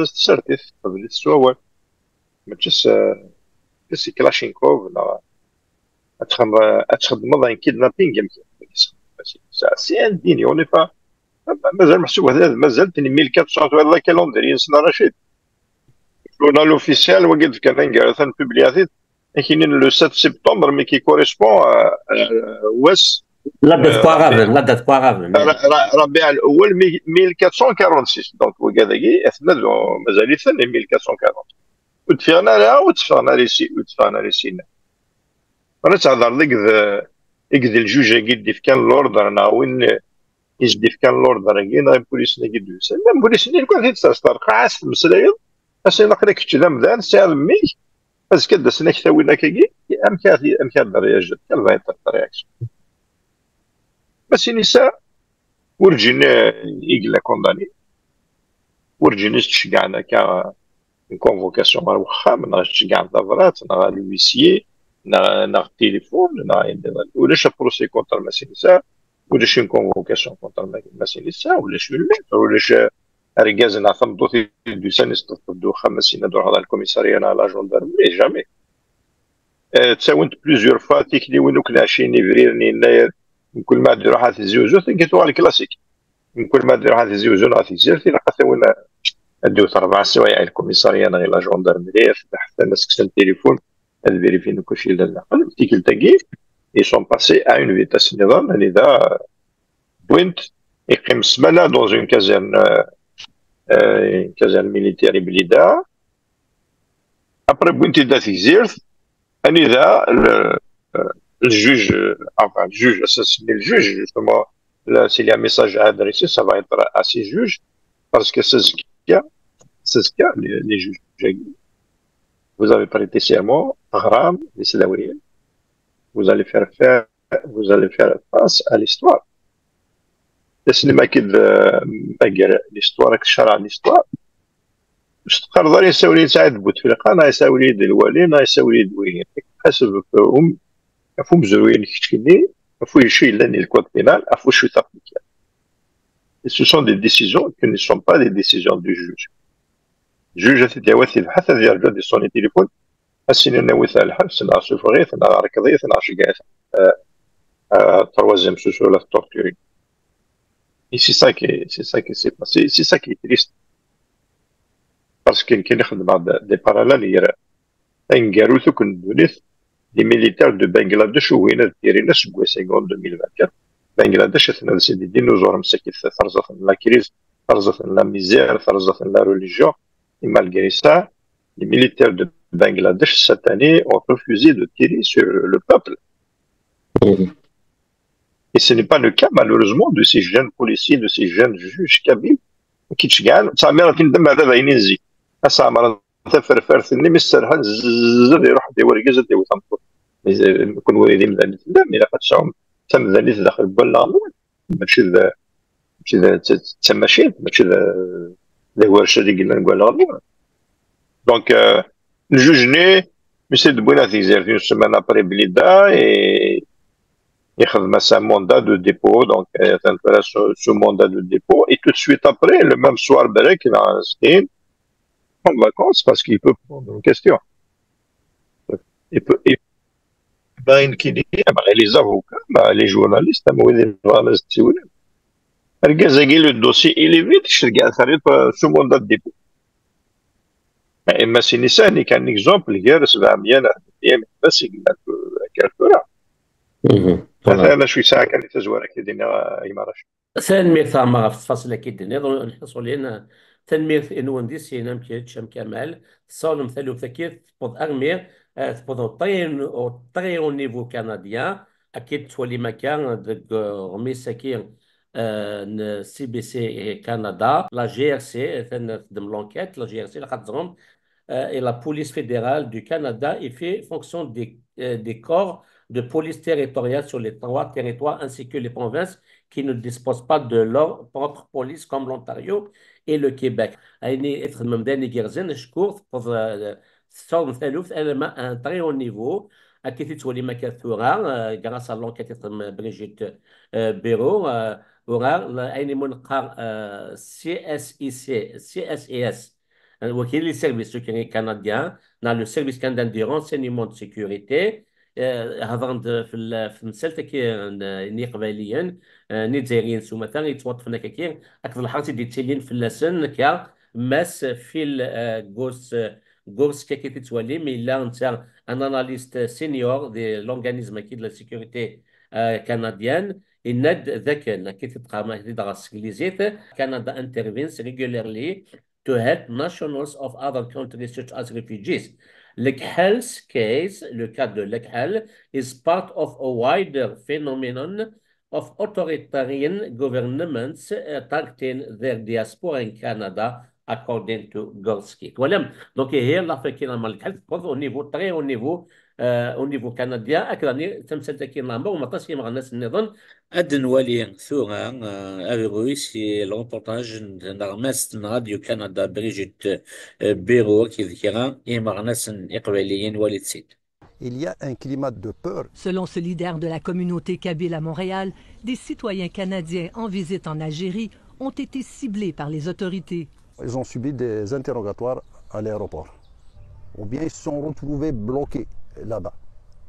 سرتيت قبليت سوال ما تشس كلاشينكوف لا اتخدم ضاين كيدنابينغ سي ان ديني اوني با مازال محسوب هذا مازال 1400 هذا كالندري سنه رشيد لونا لوفيسيال وقد كان كان بوبلياتيت كاينين لو 7 سبتمبر مي كي كوريسبون واس لا دات باغافن ياك. ربيع الاول 1446 دونك وكذاكي اثنا مازال ثاني 1440 وتفقنا لها وتفقنا لسينا. انا تهضر لك إكد الجوج قد في كان لوردر وين يجدي في كان لوردر كينا البوليس قد يسال البوليس كون تستار قاعس المسلايض اسينا قرا كتش ذا مدان سير مي بس كدا سنك ثاوينا كي ام كان درياج كان بايت الرياكشن بس نساء ورجينا يقلا كونداني ورجينا تشجعنا كونفوكاسيون واخا ما تشجع الضفرات نا الويسيي نا التليفون ولاش بروسي كونتر ماسينيسا ولاش كونفوكاسيون كونتر ماسينيسا ولاش المتر ولاش رجاز نعثم دوثي دو سانيس دو خمسين دور على الكوميسارية على جوندارمي جامي تساونت بليزيور فوا تيكلي وين كنا عايشين فيفرير يناير من كل ما ديرو حاث زيوزو تنقيتو على الكلاسيك من كل ما ديرو حاث زيوزو نعطي زيرتي لقى ثاونا دوت 4 سوايع الكوميسارية غير لا جوندارمي حتى الناس كسن التليفون الفيريفين كلشي لا تيكل تاكي ils sont passés à une vitesse نظام هذا بوينت يقيم سمانة dans une كازerne ميليتيري بليدا ابري بوينتي دا تيزيرت اني ذا الجوج enfin الجوج اساسني الجوج justement là s'il y a un message à adresser ça va être à ces juges parce que c'est ce qu'il y a les juges vous avez prêté serment غرام لسلاوية vous allez faire face à l'histoire السينما كيد باقي ليستوار كشرع ليستوار باش تقرر يساوي سعيد بوتفليقه انا يساوي الوالي انا يساوي دوين حسب هم فهم زوين كتكني فو يشي لاني الكود بينال افو شو تابليك ce sont des décisions qui ne sont pas des décisions du juge juge تي واثي الحث ديال جد يصوني تليفون السنين نوث الحبس نا سوفغيث نا ركضيث نا شقاث troisième sous la torture. Et c'est ça qui s'est passé, c'est ça qui est triste. Parce qu'il y a des parallèles, il y a un garoto qu'on donnait des militaires de Bangladesh où il y a des gens en 2024. Bangladesh, c'est des dinosaures, c'est qui fait la crise, la misère, la religion. Et malgré ça, les militaires de Bangladesh, cette année, ont refusé de tirer sur le peuple. Et ce n'est pas le cas, malheureusement, de ces jeunes policiers, de ces jeunes juges kabyles, qui تشجعن تعمر تندم هذا باين ينزي أسامر تفرفر ثني مسترها زر يروح دي ورقة دي وتنطر يكون وليدي مذني تندم إذا قد شاهم تم ذني داخل بالله ماشي ذا تسماشين ماشي ذا ورشة اللي قلنا نقول لها دونك الجوجني ميسي دبونا تيزير في سيمانه ابري بليدا اي يخدم sa mandat de dépôt, donc ce mandat de dépôt, et tout de suite après, le même soir, il a inscrit en vacances parce qu'il peut prendre une question. Il peut, les avocats, les journalistes, le dossier, il est vite, je regarde ce mandat de dépôt. Mais c'est un exemple, il y a بس انا شوي ساعه كانت تزوار كيدينا يمارش تنمير ثما في الفصل كيدني الحصولين تنمير انو نديسي نام كيتشم كمال صالم ثلو ثكيت بود ارمير تبود طريون نيفو كنديان اكيد تولي مكان دك رميساكي سي بي سي كندا لا جي ار سي تنخدم لونكيت لا جي ار سي خاطرهم et la police fédérale du Canada et fait fonction des corps de police territoriale sur les 3 territoires ainsi que les provinces qui ne disposent pas de leur propre police comme l'Ontario et le Québec. يعني être même جيرزين شكور صوم ثالث أنا un très haut niveau أكيد تولي مكثورة grâce à l'enquête بريجيت بيرو ورا أين منقر CSIS وكيل السيرفيس canadien dans le service canadien de renseignement de sécurité هضرت في المسالة كي قباليا نيجيريين سو مثلا يتوظفنا كثير اكثر الحاجات اللي تيلين في اللسن كا ماس في غورس كي تتولي مي لا انت ان اناليست سينيور دي لونغانيزم كي de la sécurité canadienne. الند ذاك كي تبقى ما تدرس انجليزيت Canada intervenes regularly to help nationals of other countries such as refugees. L'Ekhel's case, le cas de l'Ekhel, is part of a wider phenomenon of authoritarian governments targeting their diaspora in Canada, according to Gorski. Voilà. Donc, hier, l'Afrique dans le au niveau très haut niveau, au niveau canadien, أكراني تمثل تكين لامبا وما تصير مع الناس النظام أدنوالي ثورة أغرويسي لونبورتاج نغمس راديو كندا بريجيت بيرو كي ذكرا إما ناس إقباليين والد سيد. Il y a un climat de peur. Selon ce leader de la communauté kabyle à Montréal, des citoyens canadiens en visite en Algérie ont été ciblés par les autorités. Ils ont subi des interrogatoires à l'aéroport. Ou bien ils se sont retrouvés bloqués là-bas.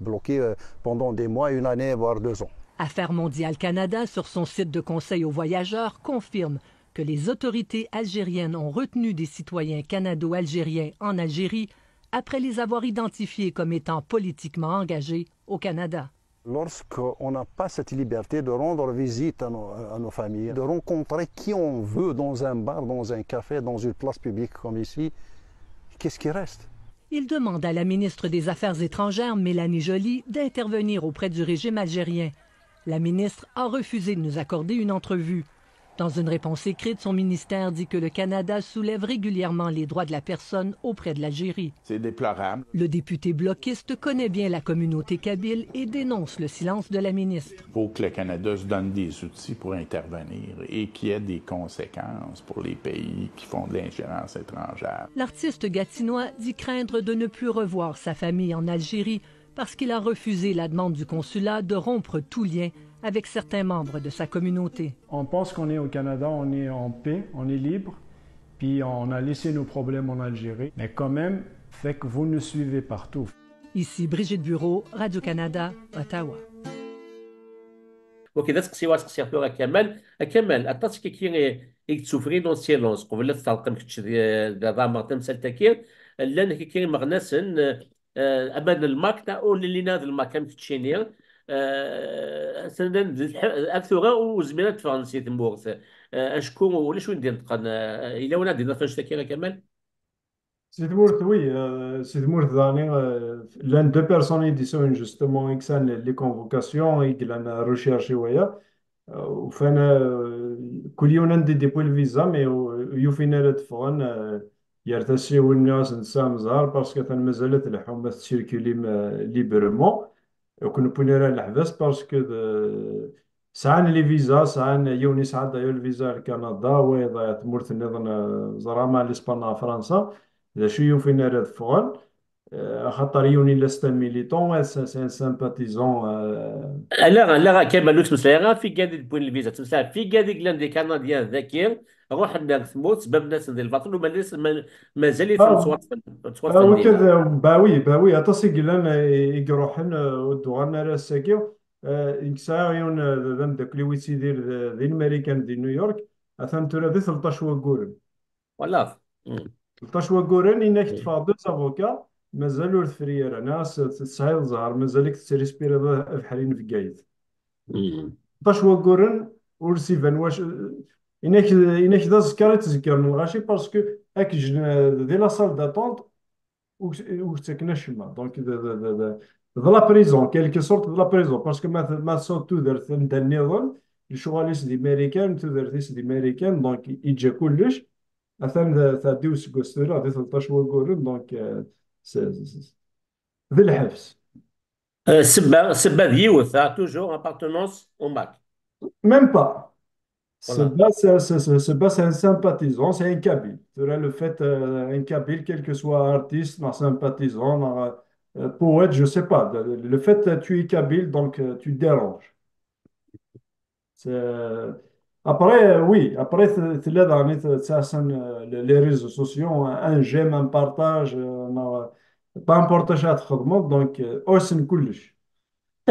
Bloqués pendant des mois, une année, voire 2 ans. Affaires mondiales Canada, sur son site de conseil aux voyageurs, confirme que les autorités algériennes ont retenu des citoyens canado-algériens en Algérie après les avoir identifiés comme étant politiquement engagés au Canada. Lorsqu'on n'a pas cette liberté de rendre visite à nos familles, de rencontrer qui on veut dans un bar, dans un café, dans une place publique comme ici, qu'est-ce qui reste? Il demande à la ministre des Affaires étrangères, Mélanie Joly, d'intervenir auprès du régime algérien. La ministre a refusé de nous accorder une entrevue. Dans une réponse écrite, son ministère dit que le Canada soulève régulièrement les droits de la personne auprès de l'Algérie. C'est déplorable. Le député bloquiste connaît bien la communauté kabyle et dénonce le silence de la ministre. Il faut que le Canada se donne des outils pour intervenir et qu'il y ait des conséquences pour les pays qui font de l'ingérence étrangère. L'artiste gatinois dit craindre de ne plus revoir sa famille en Algérie parce qu'il a refusé la demande du consulat de rompre tout lien avec certains membres de sa communauté. On pense qu'on est au Canada, on est en paix, on est libre, puis on a laissé nos problèmes en Algérie. Mais quand même, fait que vous nous suivez partout. Ici Brigitte Bureau, Radio-Canada, Ottawa. وكذا تسقسيوا تسقسيوا كمال التاسك كي يتسوفري دون سيلونس قبل تطلقم كتش دابا ما تمثل تكير لان كي مغنسن ابان الماك او اللي ناد الماك كم كتشينير سندن اكثر وزميلات فرنسيه تمورث اشكو ولا شو ندير تقن الى وين ندير فاش تكير كمال سيد مورث وي سيد مورث داني l'un deux personnes ils disent justement exan les convocations et qu'il a recherché ويا وفانا كل يوم ندي ديبو الفيزا مي يوفينا تفغن يرتسيو الناس نسام زهر باسكو ثان مازالت الحومه تسيركولي ليبرمون وكنا بونيرا الحبس باسكو ساعان لي فيزا ساعان يوني ساعات دايو الفيزا لكندا ويضا تمورت نظن زراما لاسبانيا فرنسا ذا شو يوفينا راد فغن خاطر يوني لستا ميليتون سان سامباتيزون لا كمال لوكس مسلاغا في قادي بوين الفيزا تمسلا في قادي كلان دي كنديان ذاكير روح الناس ثموت سبب ناس ديال الباطل وما ناس مازال يفهم وكذا باوي اتصي قلان يقروحن ودوغان راساكيو إنكسايون ذن داكلي ويتسيدير ذي الماريكان دي نيويورك أثان ترى ذي 13 وقورن ولا 13 وقورن إنك تفا دوز أفوكا مازالو الفريرة ناس تسعيد زهر مازالك تسريسبيرا بحالين في قايد 13 وقورن ورسيفان واش إنك ذا زكاري تزكر من الغاشي باسكو أك ذي لا سال داتونت où تسكن الشما دونك de la prison, quelque sorte de la prison, parce que ma sort tout d'un النظام الشغاليس دي امريكان تو درتيس دي امريكان دونك يجي كلش اثان ثاديو سكوسترا دي 13 وقورن دونك ذي الحبس سبا ديوث توجور ابارتونونس او ماك même pas. C'est pas un sympathisant, c'est un kabyle. Le fait, un kabyle, quel que soit artiste, un sympathisant, poète, je sais pas. Le fait que tu es kabyle, donc tu déranges. Après, oui, après, les réseaux sociaux, un j'aime, un partage, pas un partage à tout donc, c'est كلش.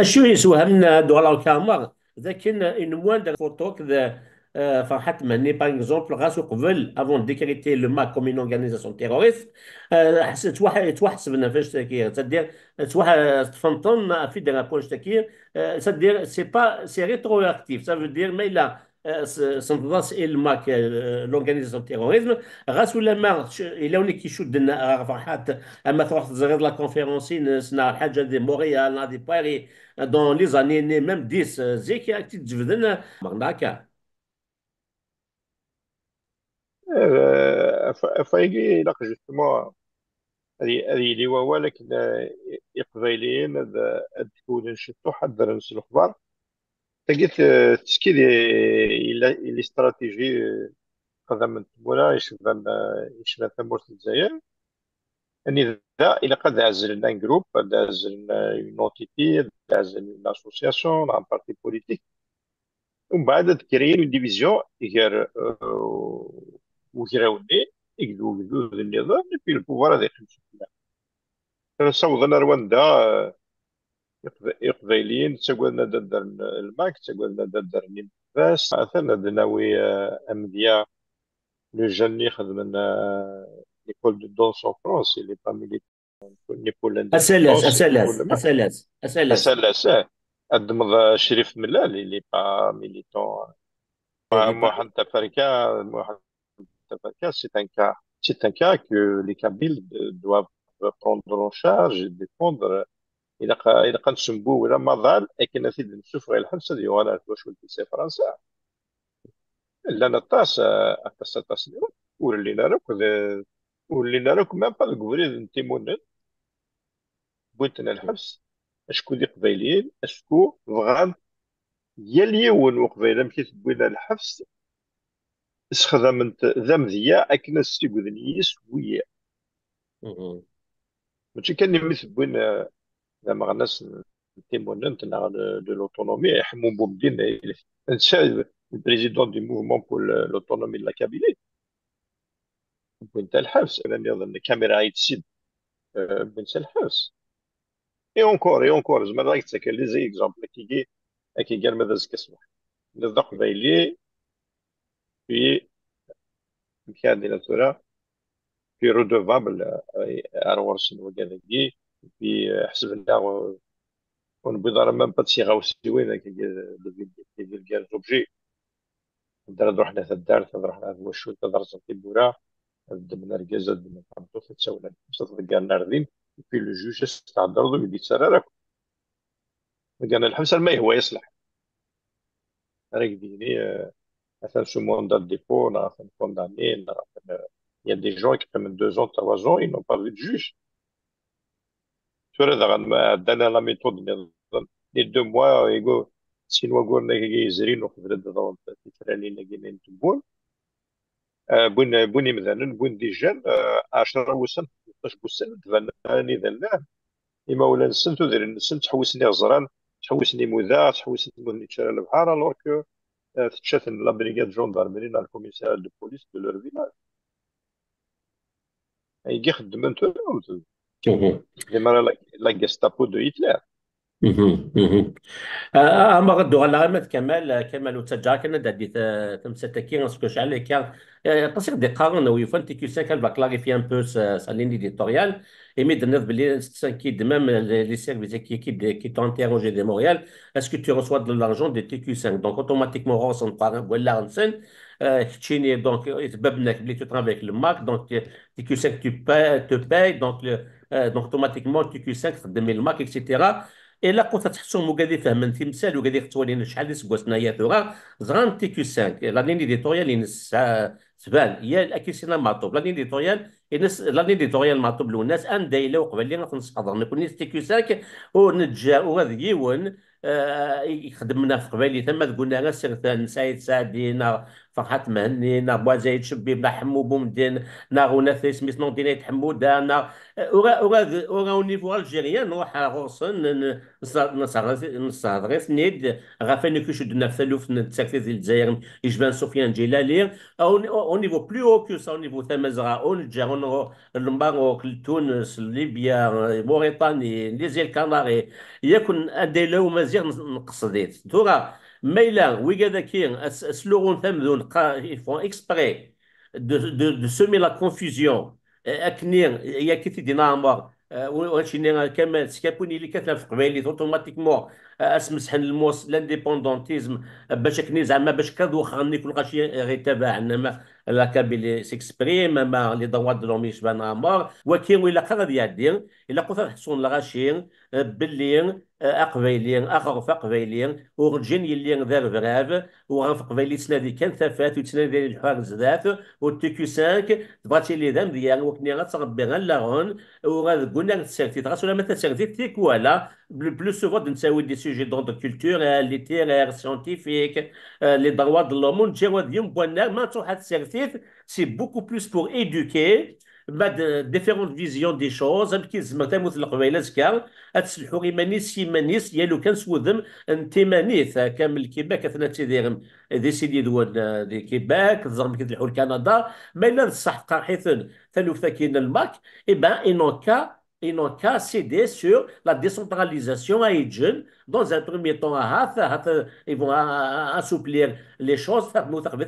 شو يسوى من دولار كامر ذاك إن موان فوتو كذا Farhat Mani, par exemple, غاسو قبل avant de décréter le MAC comme une organisation terroriste, توحسبنا فاش تكير، c'est-à-dire تفنطن في دير بوش تكير، c'est-à-dire c'est rétroactif, ça veut dire mais là سنتضاس الماك l'organisation terrorisme غاسو لما الى وني كيشد فرحات اما تروح تزرد لا كونفيرونسي سنا حاجه دي مونريال دي باري دون لي زاني ميم 10 زيك تجبدنا مغناكا. فايقي لا جوستومون هذه اللي هو، ولكن القبايليين تكون نشطو حضر نفس الاخبار تلقيت تسكيد اللي استراتيجي خدم مولا يشبه ثمورة الجزائر، يعني ذا إلا قد عزل لنا جروب، قد عزل لنا اون اونتيتي، قد عزل لنا اسوسياسيون ان بارتي بوليتيك، ومن بعد تكريين اون ديفيزيون غير وكراوني يقدو النظام في البوفوار هذا يخلص فيها. نصوض انا رواندا إقباليين تساقولنا دار الماك، تساقولنا دار باس مثلا دناوي أمديا لو جون اللي خدم ليكول دو دونس اون فرونس اللي با ميليتون ني بور اسالاس لانديبوندونس ني بور اسالاس لو ماك. اسالاس اسالاس SLS الدمض شريف ملال اللي با ميليتون. محمد تفركا، c'est un cas que les Kabyles doivent prendre en charge et défendre. إذا كان سمبو ولا مظال لكن نسيت نشوف غير الحبس ديال وانا واش ولدت سي فرنسا لا نطاس اطاس ولينا راك ما با الكوري نتيمون بويتنا الحبس اشكو دي قبايلين اشكو بغان ديال اليون وقبيله مشيت بوينا الحبس استخدمت ذا مذيا اكنا ستيغودنيس ويا ماشي كان نمثل بوين زعما غناس تيموننت de l'autonomie يحمو بومدين نسى البريزيدون دي موفمون بور لوتونومي لا كابيلي بنت الحبس انا نظن الكاميرا عيد سيد بنت الحبس اي اونكور زعما راك تسكر لي زي اكزومبل كي قال ماذا كسمح نذق بايلي في كان دينا ثورة في رودوفابل ارورسن وكذاكي في حسبنا ونبيض مام با تصيغاو سيوين ديال كاع زوبجي نروح لها الدار نروح لها واش تدرس في البورا دمنا ركازه دمنا طابطو تساونا بصح كاع ناردين في لو جوج استعرضوا يدي تسرى كان الحبس ما هو يصلح راك ديني مثلا سو موندال ديبو مثلا كوندامين il y a des gens qui prennent 2 ans, 3 ans, ils n'ont pas vu de juge. Tu vois, dans la méthode, les 2 mois, سينوا قولنا يزرين وقبل الضوء تفراني نجينا نتبون بوني مثلا بون ديجان 10 وسن 13 وسن تبناني ذلاه إما ولا نسن تدير نسن تحوسني غزران تحوسني موذا تحوسني مدني تشارع البحر الوغ كو تتشاتن لا بريغاد جوندارمري لا الكوميسار دو بوليس دو لور فيلاج يجي خدم انتو كيما لا جestapo دو هتلر. اما غدو على غمد كمال وتجاكنا دادي تمساتكي نسكوش عليه كان قصير دي قارن ويفون تي كيو 5 كان با كلاريفي ان بو sa ligne éditoriale et mais de neuf billets qui de même les services qui t'ont interrogé de Montréal, est-ce que tu reçois de l'argent de TQ5 donc automatiquement on parle voilà Hansen Chine donc tu travailles avec le MAC donc TQ5 te paye donc automatiquement TQ5 تخدم الماك etc. الا كنت تحسهم وقادي فهمن تمثال وقادي تولي شحال اللي سكوسنا يا ثورا زغان تي كيو 5 لا لين ديتوريال ينس سبان يا الاكيسينا معطوب لا لين ديتوريال ينس لا لين ديتوريال معطوب له الناس ان دايله وقبل لي غنص حضر نكون تي كيو 5 ونتجا وهذا يون يخدم لنا في قبالي ثم قلنا غير سير سعيد سعدينا فرحات مهنينا بوازايد شبي بلا حمو بومدين ناغونا في سميت نون دينيت حموده نا او نيفو الجيريان نروح غوصن نصادغي سنيد غافين كيشو دنا ثلوف نتساكتي ديال الجزائر يجبان سفيان جلالي او نيفو بلو او كو سا او نيفو ثمازغا او نجا الماروك تونس ليبيا موريتاني لي زيل كاناري يكون اديلو مزيغ نقصديت دورا Mais là, oui, slogan ils font exprès de semer la confusion. أكنير هي كي دينا عمر وشيني كمال سكابوني اللي كتلف في قبايلي اوتوماتيكمون اسمسحن الموس لانديبوندونتيزم باش كني زعما باش كادو خاني كل غاشي غير تابع انما لا كابيلي سيكسبريم ما لي دوات دو لومي شبان عمر وكين ولا قرد يدير الا قلت حصون الغاشين باللي اقبايلين اخر قبايلين ورجين يلي ذا فراف وغنف قبايلي تنادي كان ثافات وتنادي الحارس ذات والتيكو 5 تبغاتي لي دام ديال وكني غتربي غير لاغون وغنقول لك تسالتي تغاس ولا ما تسالتي تيك ولا بلو سوفون نساوي دي سوجي دوندر كولتورال ليتيرير سيانتيفيك لي droits de l'homme نجيو ديال بوانا ما تروح تسالتي سي بوكو بلوس بور ايدوكي بعد ديفيرونت فيزيون دي شوز كي زعما تموت القبيله زكا تسلحوا غيمانيس يمانيس يالو كان سوذم انتمانيث كامل كيباك اثنا تيديرم ديسيدي دول دي كيباك زعما كيدلحوا لكندا ما الا الصح حيث ثانو كاين الماك اي بان ils n'ont qu'à céder sur la décentralisation à Agen. Dans un premier temps, ils vont assouplir les choses,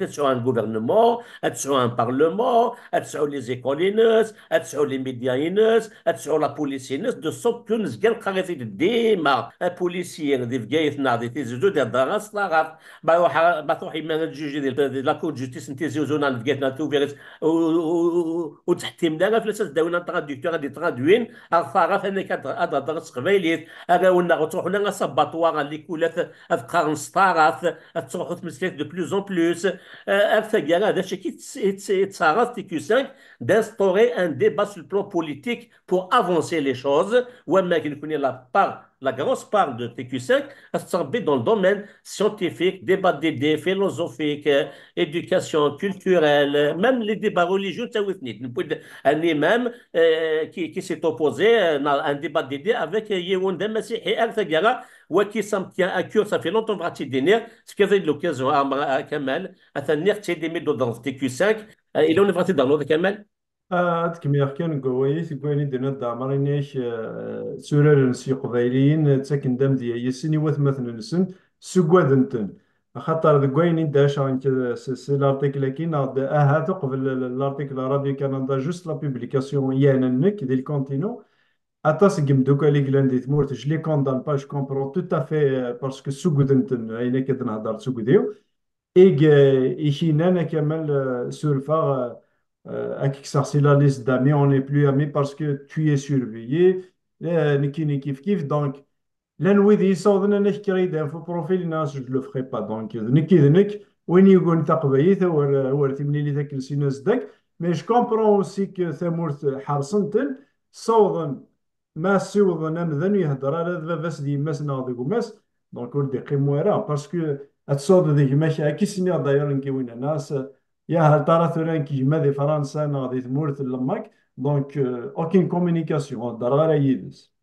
sur un gouvernement, sur un parlement, sur les écoles, sur les médias, sur la police, de sorte que nous avons des policiers, des vieilles, des deux des daras, la cour de justice, وتحتيم لنا في الاساس داونا تراديكتور غادي ترادوين الفارغ انك هذا درس قبيليت انا ونا تروح لنا صباطوار اللي كولات تقارن ستارات تروحوا تمسكات دو بلوز اون بلوس الثقال هذا الشيء كي تصارت تي كيو 5 d'instaurer un débat sur le plan politique pour avancer les choses وما كنكون la grosse part de TQ5 est dans le domaine scientifique, débat d'idées, philosophique, éducation culturelle, même les débats religieux, un imam qui s'est opposé à un débat d'idées avec Yehounda Messihi Al-Fagara, qui s'en tient à cœur, ça fait longtemps que ce qui avait l'occasion à Kamal, à tenir des méthodes dans TQ5, il est parti dans l'autre Kamal. كما كان قويس يقولني دنا دامرينيش سورة نسي قبايلين تسكن دم دي يسني وث مثلا نسن سقوادنتن خاطر قويني داش عن سي لارتيكل كي ناض هذا قبل الارتيكل راديو كندا جوست لا بوبليكاسيون يانا نك دي الكونتينو اتاس قم دوكا لي كلاندي تمورت جو لي كوندان با جو كومبرون تو تافي باسكو سقوادنتن اين كد نهضر سقوديو إيشي نانا كمال سولفا avec la liste d'amis, on n'est plus amis parce que tu es surveillé. Niki kif kif. Donc, l'envie ils sont dans un écrit d'info profil, je ne le ferai pas. Donc, niki nik, oui, ni gon taqbayit ou timni li ذاك السينوس داك. Mais je comprends aussi que ثمورت حرصنتن صوضن ما سوضن أمذن يهدر على بس دي مس ناضي ومس. Donc, on dit قمورا parce que أتصود ذيك ماشي أكيسني داير نكي وين الناس يا هل ترى ثوران كي ماذا فرنسا ناضي ثمورت لماك دونك اوكين كومونيكاسيون ضروري يدس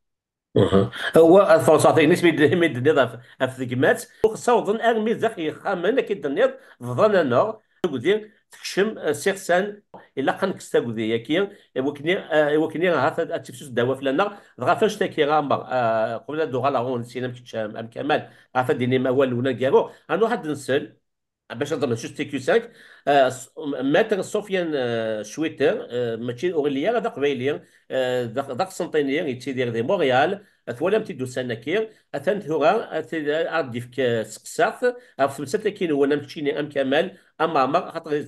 هو الفرنسا نسبة ميد نظام في الجماعات وخصوصا ارمي زخي خامن كي النظام ظننا تقدير تكشم سيرسان الا كان كستاغودي ياكي وكني هذا التفسير دواء فلنا غافاش تاكي غامر قبل دوغا لا غون سينام كتشام ام كمال عفا ديني ما والو نكارو انا واحد نسل باش نضرب جوست تي كيو 5 ماتر سفيان شويتر ماشي اورليا هذا قبيلي ذاك سنطينير يتيدير دي مونريال ثولا متيدو سناكير اثنت هورا عندي في سقساط في مساتكين هو نمشيني ام كمال اما عمر خاطر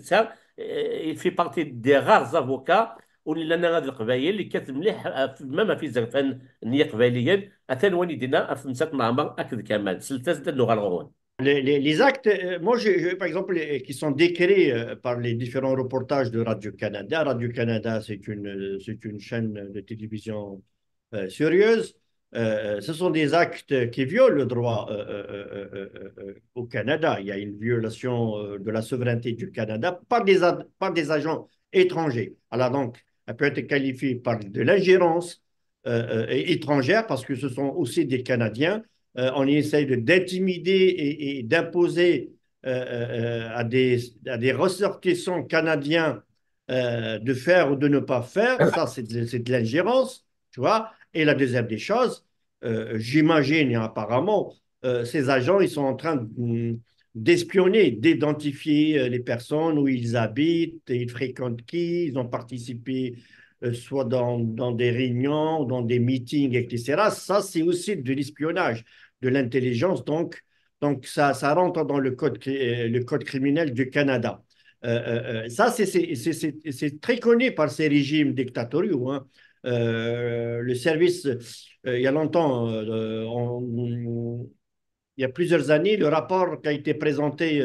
في بارتي دي غار افوكا واللي لنا هذه القبائل اللي كانت مليح ما في زرفان نيه قبائليا اثن وليدنا في مسات معمر اكد كمال سلسله اللغه الغون. Les actes, moi, par exemple, qui sont décrits par les différents reportages de Radio-Canada. Radio-Canada, c'est une chaîne de télévision sérieuse. Ce sont des actes qui violent le droit au Canada. Il y a une violation de la souveraineté du Canada par des agents étrangers. Alors donc, elle peut être qualifiée par de l'ingérence étrangère parce que ce sont aussi des Canadiens. On essaye d'intimider et d'imposer à des ressortissants canadiens de faire ou de ne pas faire. Ça, c'est de l'ingérence, tu vois. Et la deuxième des choses, j'imagine et apparemment, ces agents, ils sont en train d'espionner, d'identifier les personnes, où ils habitent, ils fréquentent qui, ils ont participé soit dans des réunions, dans des meetings, etc. Ça, c'est aussi de l'espionnage, de l'intelligence. Donc ça rentre dans le code criminel du Canada. Ça, c'est très connu par ces régimes dictatoriaux, hein. Le service, il y a longtemps, il y a plusieurs années, le rapport qui a été présenté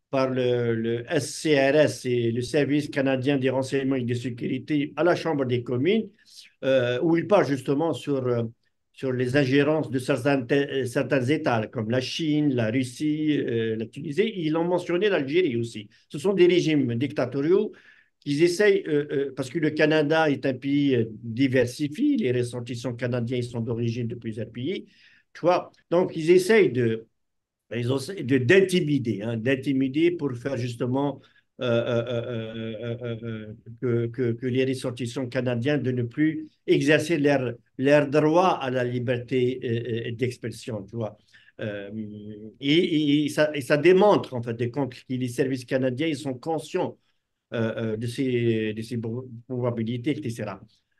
par le SCRS et le Service canadien des renseignements et de sécurité à la Chambre des communes, où il parle justement sur les ingérences de certains États, comme la Chine, la Russie, la Tunisie. Ils ont mentionné l'Algérie aussi. Ce sont des régimes dictatoriaux qu'ils essayent, parce que le Canada est un pays diversifié, les ressortissants canadiens ils sont d'origine de plusieurs pays, tu vois. Donc, ils essayent d'intimider, hein, d'intimider pour faire justement que les ressortissants canadiens de ne plus exercer leur droit à la liberté d'expression, tu vois. Et ça démontre, en fait, que les services canadiens, ils sont conscients de ces probabilités, etc.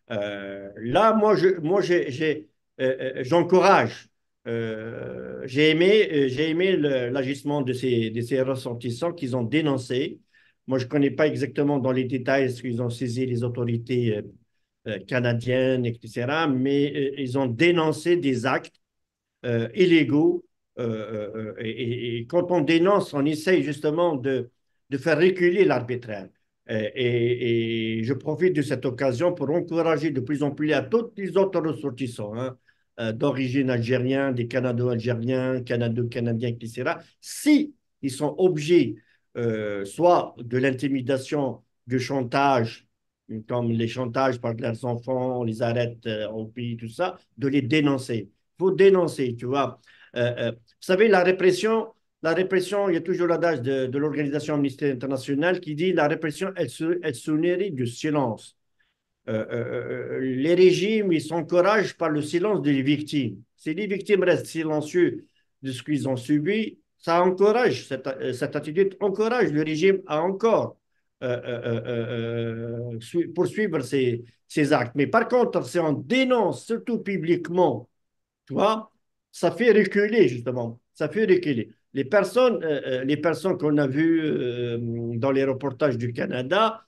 Là, j'encourage. J'ai aimé l'agissement de ces ressortissants qu'ils ont dénoncé. Moi, je ne connais pas exactement dans les détails ce qu'ils ont saisi les autorités canadiennes, etc. Mais ils ont dénoncé des actes illégaux. Et quand on dénonce, on essaye justement de faire reculer l'arbitraire. Et je profite de cette occasion pour encourager de plus en plus à tous les autres ressortissants, hein, d'origine algérienne, des Canado-algériens, Canado-canadiens, etc. Si ils sont objets soit de l'intimidation, du chantage, comme les chantages par leurs enfants, on les arrête au pays, tout ça, de les dénoncer. Il faut dénoncer, tu vois. Vous savez, la répression, il y a toujours l'adage de l'Organisation Amnesty International qui dit la répression, elle se nourrit du silence. Les régimes, ils s'encouragent par le silence des victimes. Si les victimes restent silencieux de ce qu'ils ont subi, ça encourage, cette attitude encourage le régime à encore poursuivre ces actes. Mais par contre, si on dénonce, surtout publiquement, tu vois, ça fait reculer, justement. Ça fait reculer. Les personnes qu'on a vues dans les reportages du Canada,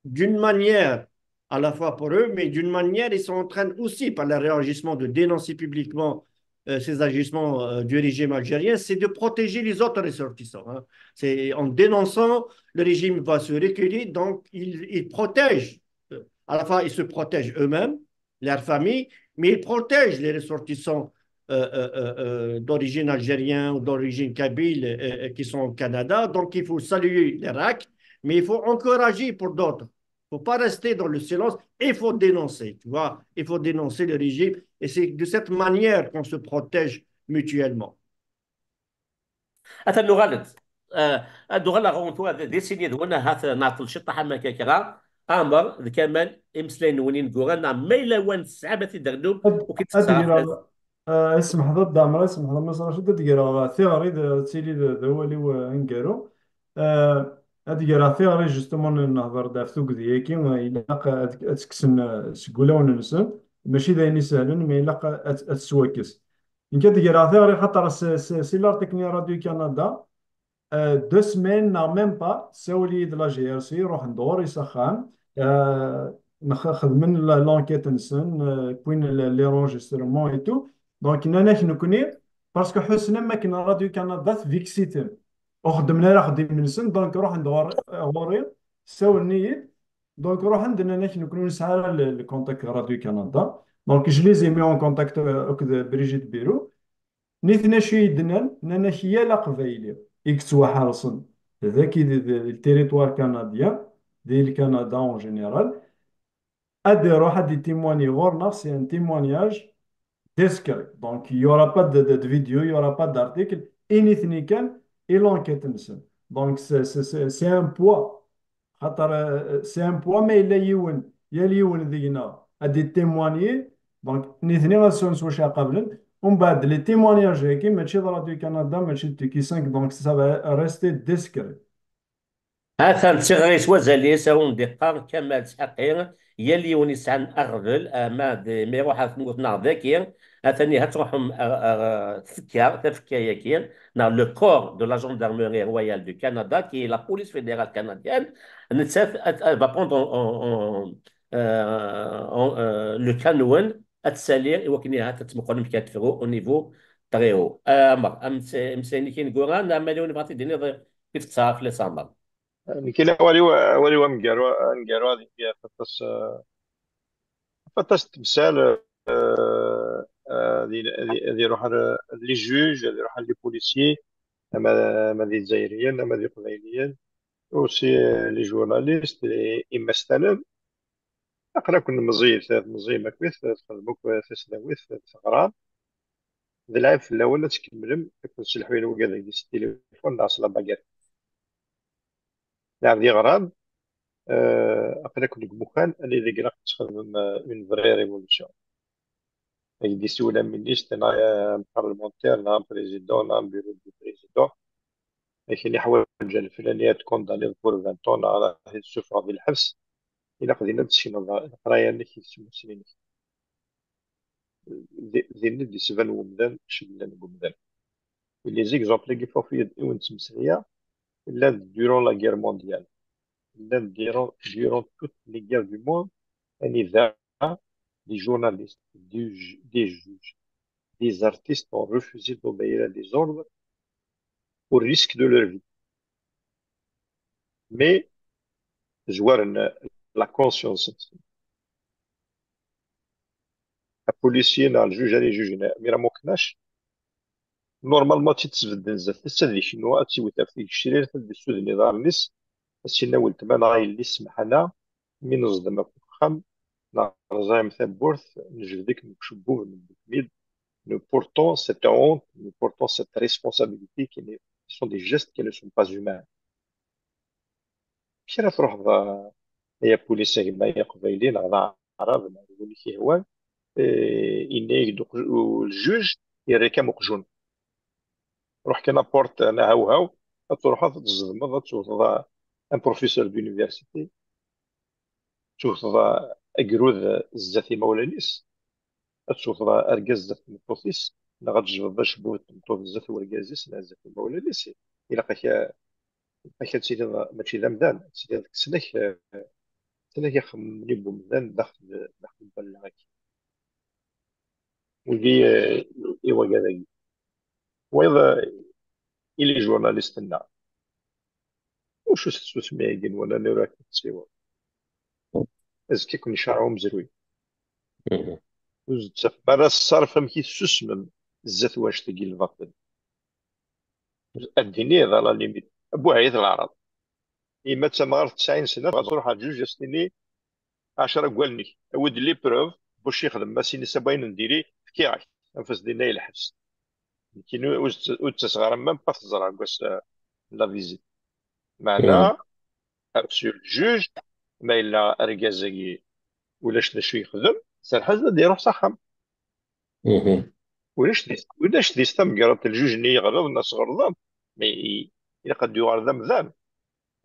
d'une manière, à la fois pour eux, mais d'une manière, ils sont en train aussi, par leur réagissement, de dénoncer publiquement ces agissements du régime algérien, c'est de protéger les autres ressortissants, hein. C'est en dénonçant, le régime va se reculer, donc il protège, à la fois ils se protègent eux-mêmes, leurs familles, mais ils protègent les ressortissants d'origine algérienne ou d'origine kabyle qui sont au Canada. Donc il faut saluer les actes, mais il faut encourager pour d'autres. Il ne faut pas rester dans le silence, il faut dénoncer, tu vois. Il faut dénoncer le régime et c'est de cette manière qu'on se protège mutuellement. هذا اللغة اللغة لغونتو دي سيني دوانا هات نعطل شطة حما كاكرا أمر كمال إمسلين ونين جوغانا ميلا وان سعبتي دغدوب وكيتصرف أدقر اسمح ضد دامرا اسمح ضد مصر شدة أدقر ثيوري تسيلي دولي وانقرو أدقر ثيوري جستمون نهضر دافتوك ديكي إلا أتكسن سقولا وننسن ماشي دايني سهلن مي إلا أتسواكس إن كدقر ثيوري خاطر سي لارتيكني راديو كندا 2 semaines n'a même pas ساولي د لا جي ار سي روح ندور يسخن نخدم لونكيت نسن كوين لي رونجسترمون اي تو دونك انا نكوني باسكو حسنا ما كنا راديو كندا فيكسيتم وخدمنا راه خدم نسن دونك روح ندور غوري ساولني دونك روح عندنا نكونو نسعى الكونتاكت راديو كندا دونك جو لي زي مي اون كونتاكت بريجيت بيرو نيثنا شي يدنا نانا هي لا قبايلي إكس حارسن ذاك التيريتوار كنديان ديال كندا اون جينيرال ادي روح دي تيمواني غورنا سي ان تيموانياج ديسكريت دونك يورا با دو فيديو يورا با دارتيكل انيثني كان اي لونكيت نسن دونك سي ان بوا خاطر سي ان بوا ما الا يا ليون ذينا ادي تيمواني دونك نيثني غاسون واش قبلا On بعد les témoignages هيك ماشي راديو كندا ماشي تيكي 5 donc ça va rester discret. هاثان تغريس وزاليس هون دقار كمال سحقين يلي ونس عن أغفل ما دي ميروح نقول ذاكين هاثاني هتروحهم تفكيا كين نا لو كور دو لا جندرمري رويال دو كندا كي لا بوليس فيدرال كنديان نتساف va prendre لو كانون اتسالير وكني هات تمقون كاتفرو او نيفو تريو امر امسيني كي نقول انا مالي ونبغي ديني كيف تصاف لي سامر يعني كلا ولي نقارو هذه فيها فطس تمثال هذه يروح لي جوج، هذه يروح لي بوليسيي، اما ذي الجزائريين اما ذي قبائليين، وسي لي جورناليست اما ستانب اقرا كنا مزي ماكويث تخدموك في سناويث تغرام ذي العيب في الاول تكملم كنت الحويل وكذا يديس التليفون ناقص لا باكيت نعم ذي غرام اقرا كنا مكان اللي ذي قرا تخدم اون فري ريفولوسيون يدي سولا مينيست انا بارلمونتير نعم بريزيدون نعم بيرو دو بريزيدون لكن يحوج الفلانية تكون داني بور 20 طون على هذه السفرة في الحبس إلا قضينا تسكين القراية اللي كيسمو سنين ذي ندي سبان ومدان شبلان ومدان اللي زيكزومبل كي فوق في اون تمثلية إلا دورون لا غير مونديال إلا دورون توت لي غير دو موند يعني ذا دي جورناليست دي جوج des artistes ont refusé d'obéir à des ordres au risque de leur vie. Mais, jouer la conscience. Un policier, le juge, les juges, mais la moknash, normalement, tu te souviens de ça. C'est des Chinois, tu vois, tu as fait des choses dans le Nice. C'est là où tu m'as dit, l'ism hana, minus de ma kham, la razaim thabourth, je dis que nous chubou, nous portons cette honte, nous portons cette responsabilité qui sont des gestes qui ne sont pas humains. كي راه تروح هي بوليس كما هي قبيلين غدا عرب ما يقول لك هو إني الجوج يريكا مقجون روح كنا بورت انا هاو تروح تزدمض تشوف ان بروفيسور دونيفرسيتي تشوف اكروذ الزاتي مولانيس تشوف اركاز زات مطوفيس لا غتجبد شبوه مطوف الزات وركازيس لا زات مولانيس الا قاك سيدي ماشي ذا مدان سيدي سنك يخمني بومدان داخل البلاغي ودي إيوا كذا وإذا إلي جورناليست لنا وشو سمية ولا نوراك تسيوا أزكي كون شارعهم مزروي وزد مرة الصرف مكي سسمم الزات واش تقي الباطل الديني هذا لا ليميت أبو عيد العرب إما تمار 90 سنة غتروح على جوج سنين 10 قوالني ود لي بروف باش يخدم ما سيني سباين نديري فكيعك انفس دينا يلحس كي وتصغر ما با تزرع كواس لا فيزيت معنا سور الجوج ما الا اركازاكي ولا شنا شو يخدم سالحاج غادي يروح صحام ولاش ديس تم قرات الجوج ني يغرض الناس غرضان مي الا قد يغرض مذان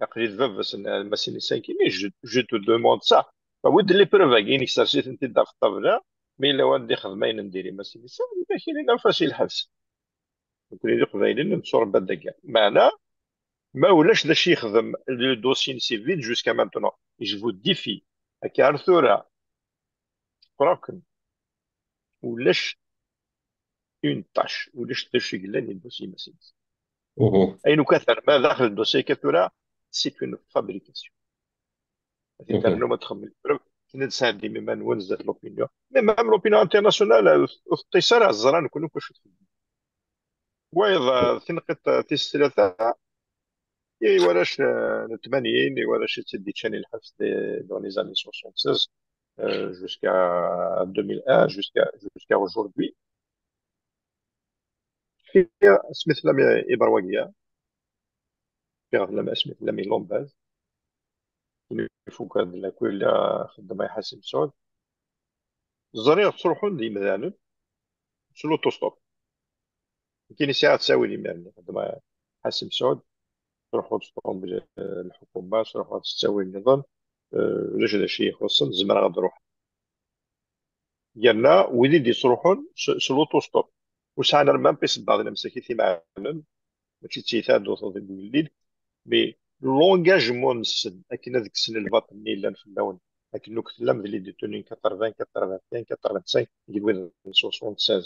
يقريد فافس ما سيني سانكيني جو تو دوموند سا فود لي بروف كاين اكسرسيس انت دا في الطابله مي الا واد خدمين نديري ما سيني سا ما كاينين انفاس الحبس كاين قبايلين نتصور بالدكا معنا ما ولاش داش يخدم لو دوسي سيفيل جوسكا مانتونون جو فو ديفي هكا ارثورا براكن ولاش اون طاش ولاش داش يقلان الدوسي ما سيني اين كثر ما داخل الدوسي كثورا سي اون فابريكاسيون هذه ترنو ما تخمم كنا نساعد ديما ما نونزات لوبينيون ميم لوبينيون انترناسيونال الطيسار الزران كلهم كاش وايضا تنقط تيس ثلاثة ولاش الثمانين ولاش تدي تشاني الحبس دون لي زاني 76 jusqu'à 2001 jusqu'à aujourd'hui سميت لامي إبرواقية سميت لامي لومباز فوق هاد كل خدمة يحسن سعود الزرير تصرحون دي مذانب سلوتو ستوب. كاين ساعات تساوي لي مال خدمة حاسم سعود، تروحوا تطلبوا الحكومة، تروحوا تساوي النظام. ولاش هذا الشيء يخص زعما غادي نروح ديالنا وين يصروحون سلوتو ستوب. وسعنا المام بيس بعض المساكين معلم ماشي تيثاد وصوت الليل. مي لونجاجمون نسن اكن هذيك السنه الباطن اللي لان في اللون لكن لو كنت لام اللي ديتوني 80 81 85 يقول 76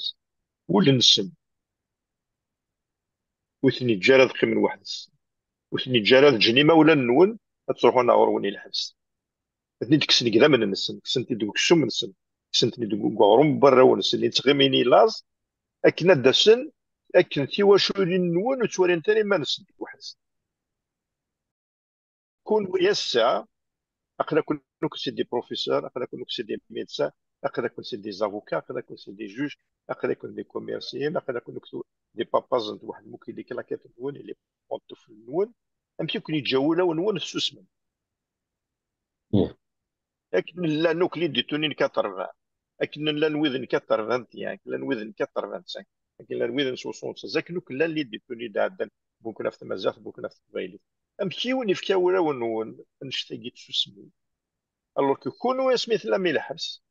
ولا نسن وثني تجارة دقي من واحد السن وثني تجارة جنيمه ولا نون تروحوا نعوروني الحبس. ثني ديك السن كذا من السن كسنتي دوك الشم من السن كسنتني دوك غروم برا ونسن اللي تغميني لاز اكن دا السن اكن تيواشو نون وتورين ثاني ما نسن ديك واحد السن كون ويا الساعه. اقدر اكون سي دي بروفيسور، اقدر اكون سي دي ميدسان، اقدر اكون سي دي زافوكا، اقدر اكون سي دي جوج، اقدر اكون دي كوميرسيين، اقدر اكون دي باباز واحد الممكن اللي كلاكات نون اللي بونتو في النون امشي يكون يتجاولا ونون السوسمن. لكن لا نوكلي دي تونين 80 لكن لا نويذن 81 لا نويذن 85 لكن لا نويذن 60 زاك نوك لا اللي دي توني دادا بوكنا في مزاف بوكنا في قبايلي امشي وين في كاولا ونون نشتاقي تسوسمن. الوغ كو كونوا سميث لا مي الحبس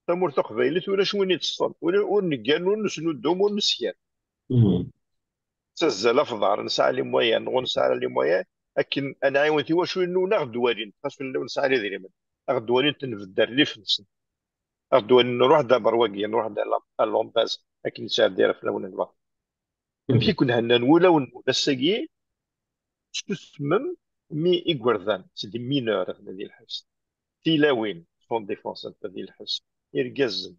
تمور تقبايلت ولا شوين يتصل ولا ونقال ونسنو الدوم ونسيان تزال في ظهر نسعى لي مويان نغون نسعى لي مويان. لكن انا عاونتي واش نو ناخذ والين خاص نلو نسعى لي ذي ناخذ والين تنفدر لي في نسن ناخذ والين نروح دابا رواقيا نروح لومباز لكن نسعى دايره في الاول الوقت نمشي كون هنا ولا ونولا الساقي تسمم مي إيكوردان سيدي مينور هذه الحبس تيلاوين فون ديفونس هذه الحبس يرقزن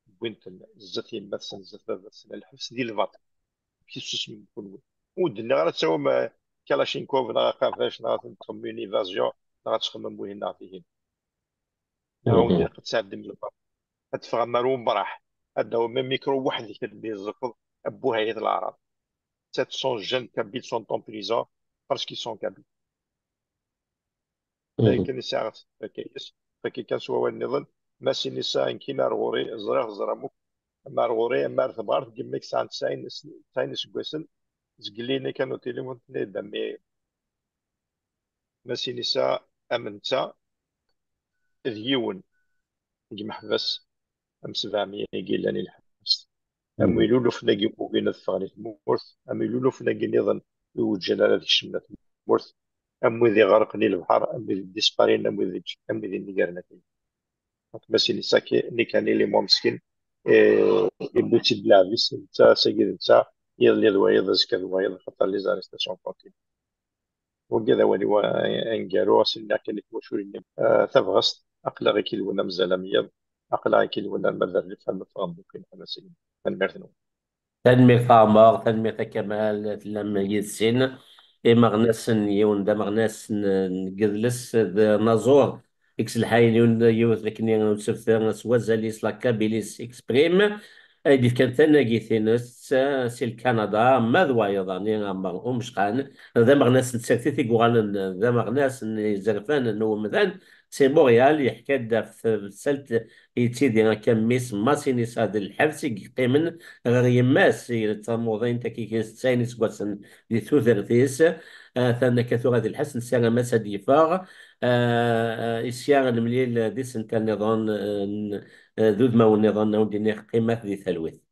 بوينت زات يمثل زات مثلا الحبس ديال الفاط كيف تسمم كل ودنا غير تساوي ما كلاشينكوف نا قافاش نا تخمم ايفازيون نا تخمم بوين نا فيه ودي قد تعدي من الباب تفهم مروم براح هذا هو من ميكرو واحد كتبيه الزفض ابوها هي الاعراض 700 jeunes qui habitent sont en prison parce qu'ils sont kabyle. لكن ساعات فكيس فكي كان سوا النظام ماشي نساء كيما رغوري زرامك ما رغوري ما ارتبارت جميك ساعة ساين سكويسن زقليني كانوا تيليفون دمي ماشي نساء امنتا ذيون محبس ام 700 يقيلاني الحبس ام يلولو فناقي بوكينا الثاني المورث ام يلولو فناقي نظام يوجد على ذيك الشملة المورث ام ذي غرقني البحر ام ذي ديسبارين ام ذي نيقارنا كي ماشي نساكي نيكاني لي مسكين يبوتي بلافيس نتا سيد نتا يضلي ذوايض زكا ذوايض خاطر لي زاريستاسيون بوكين وكذا ولي انكارو سنا كان يتوشورين تبغست اقلا غي كي لونا مزال ميض اقلا غي كي لونا مازال اللي فهم فهم بوكين انا سيدي نمرتنو تنمية عمر تنمية كمال تلم يدسين مغناس يون دا مغناس نقدلس نازور اكس الحاين يوث لكن نسفر سوازاليس لا كابيليس اكسبريم ايدي كان تناقي ثينس سي كندا ماذا يضاني غامر امشقان ذا مغناس نسكتي غوغان ذا مغناس زرفان نو مثلا سي مونريال يحكى دا في سلت يتيدي كميس ماسينيس هذا الحبس يقيمن غير يماس تموضين تكي ساينس كواسن دي توثرتيس ثانا كثو هذه الحسن سانا مسا ديفاغ إسيان المليل دي سنتان نظام ذو ما ونظام نودي قيمة ذي ثلوث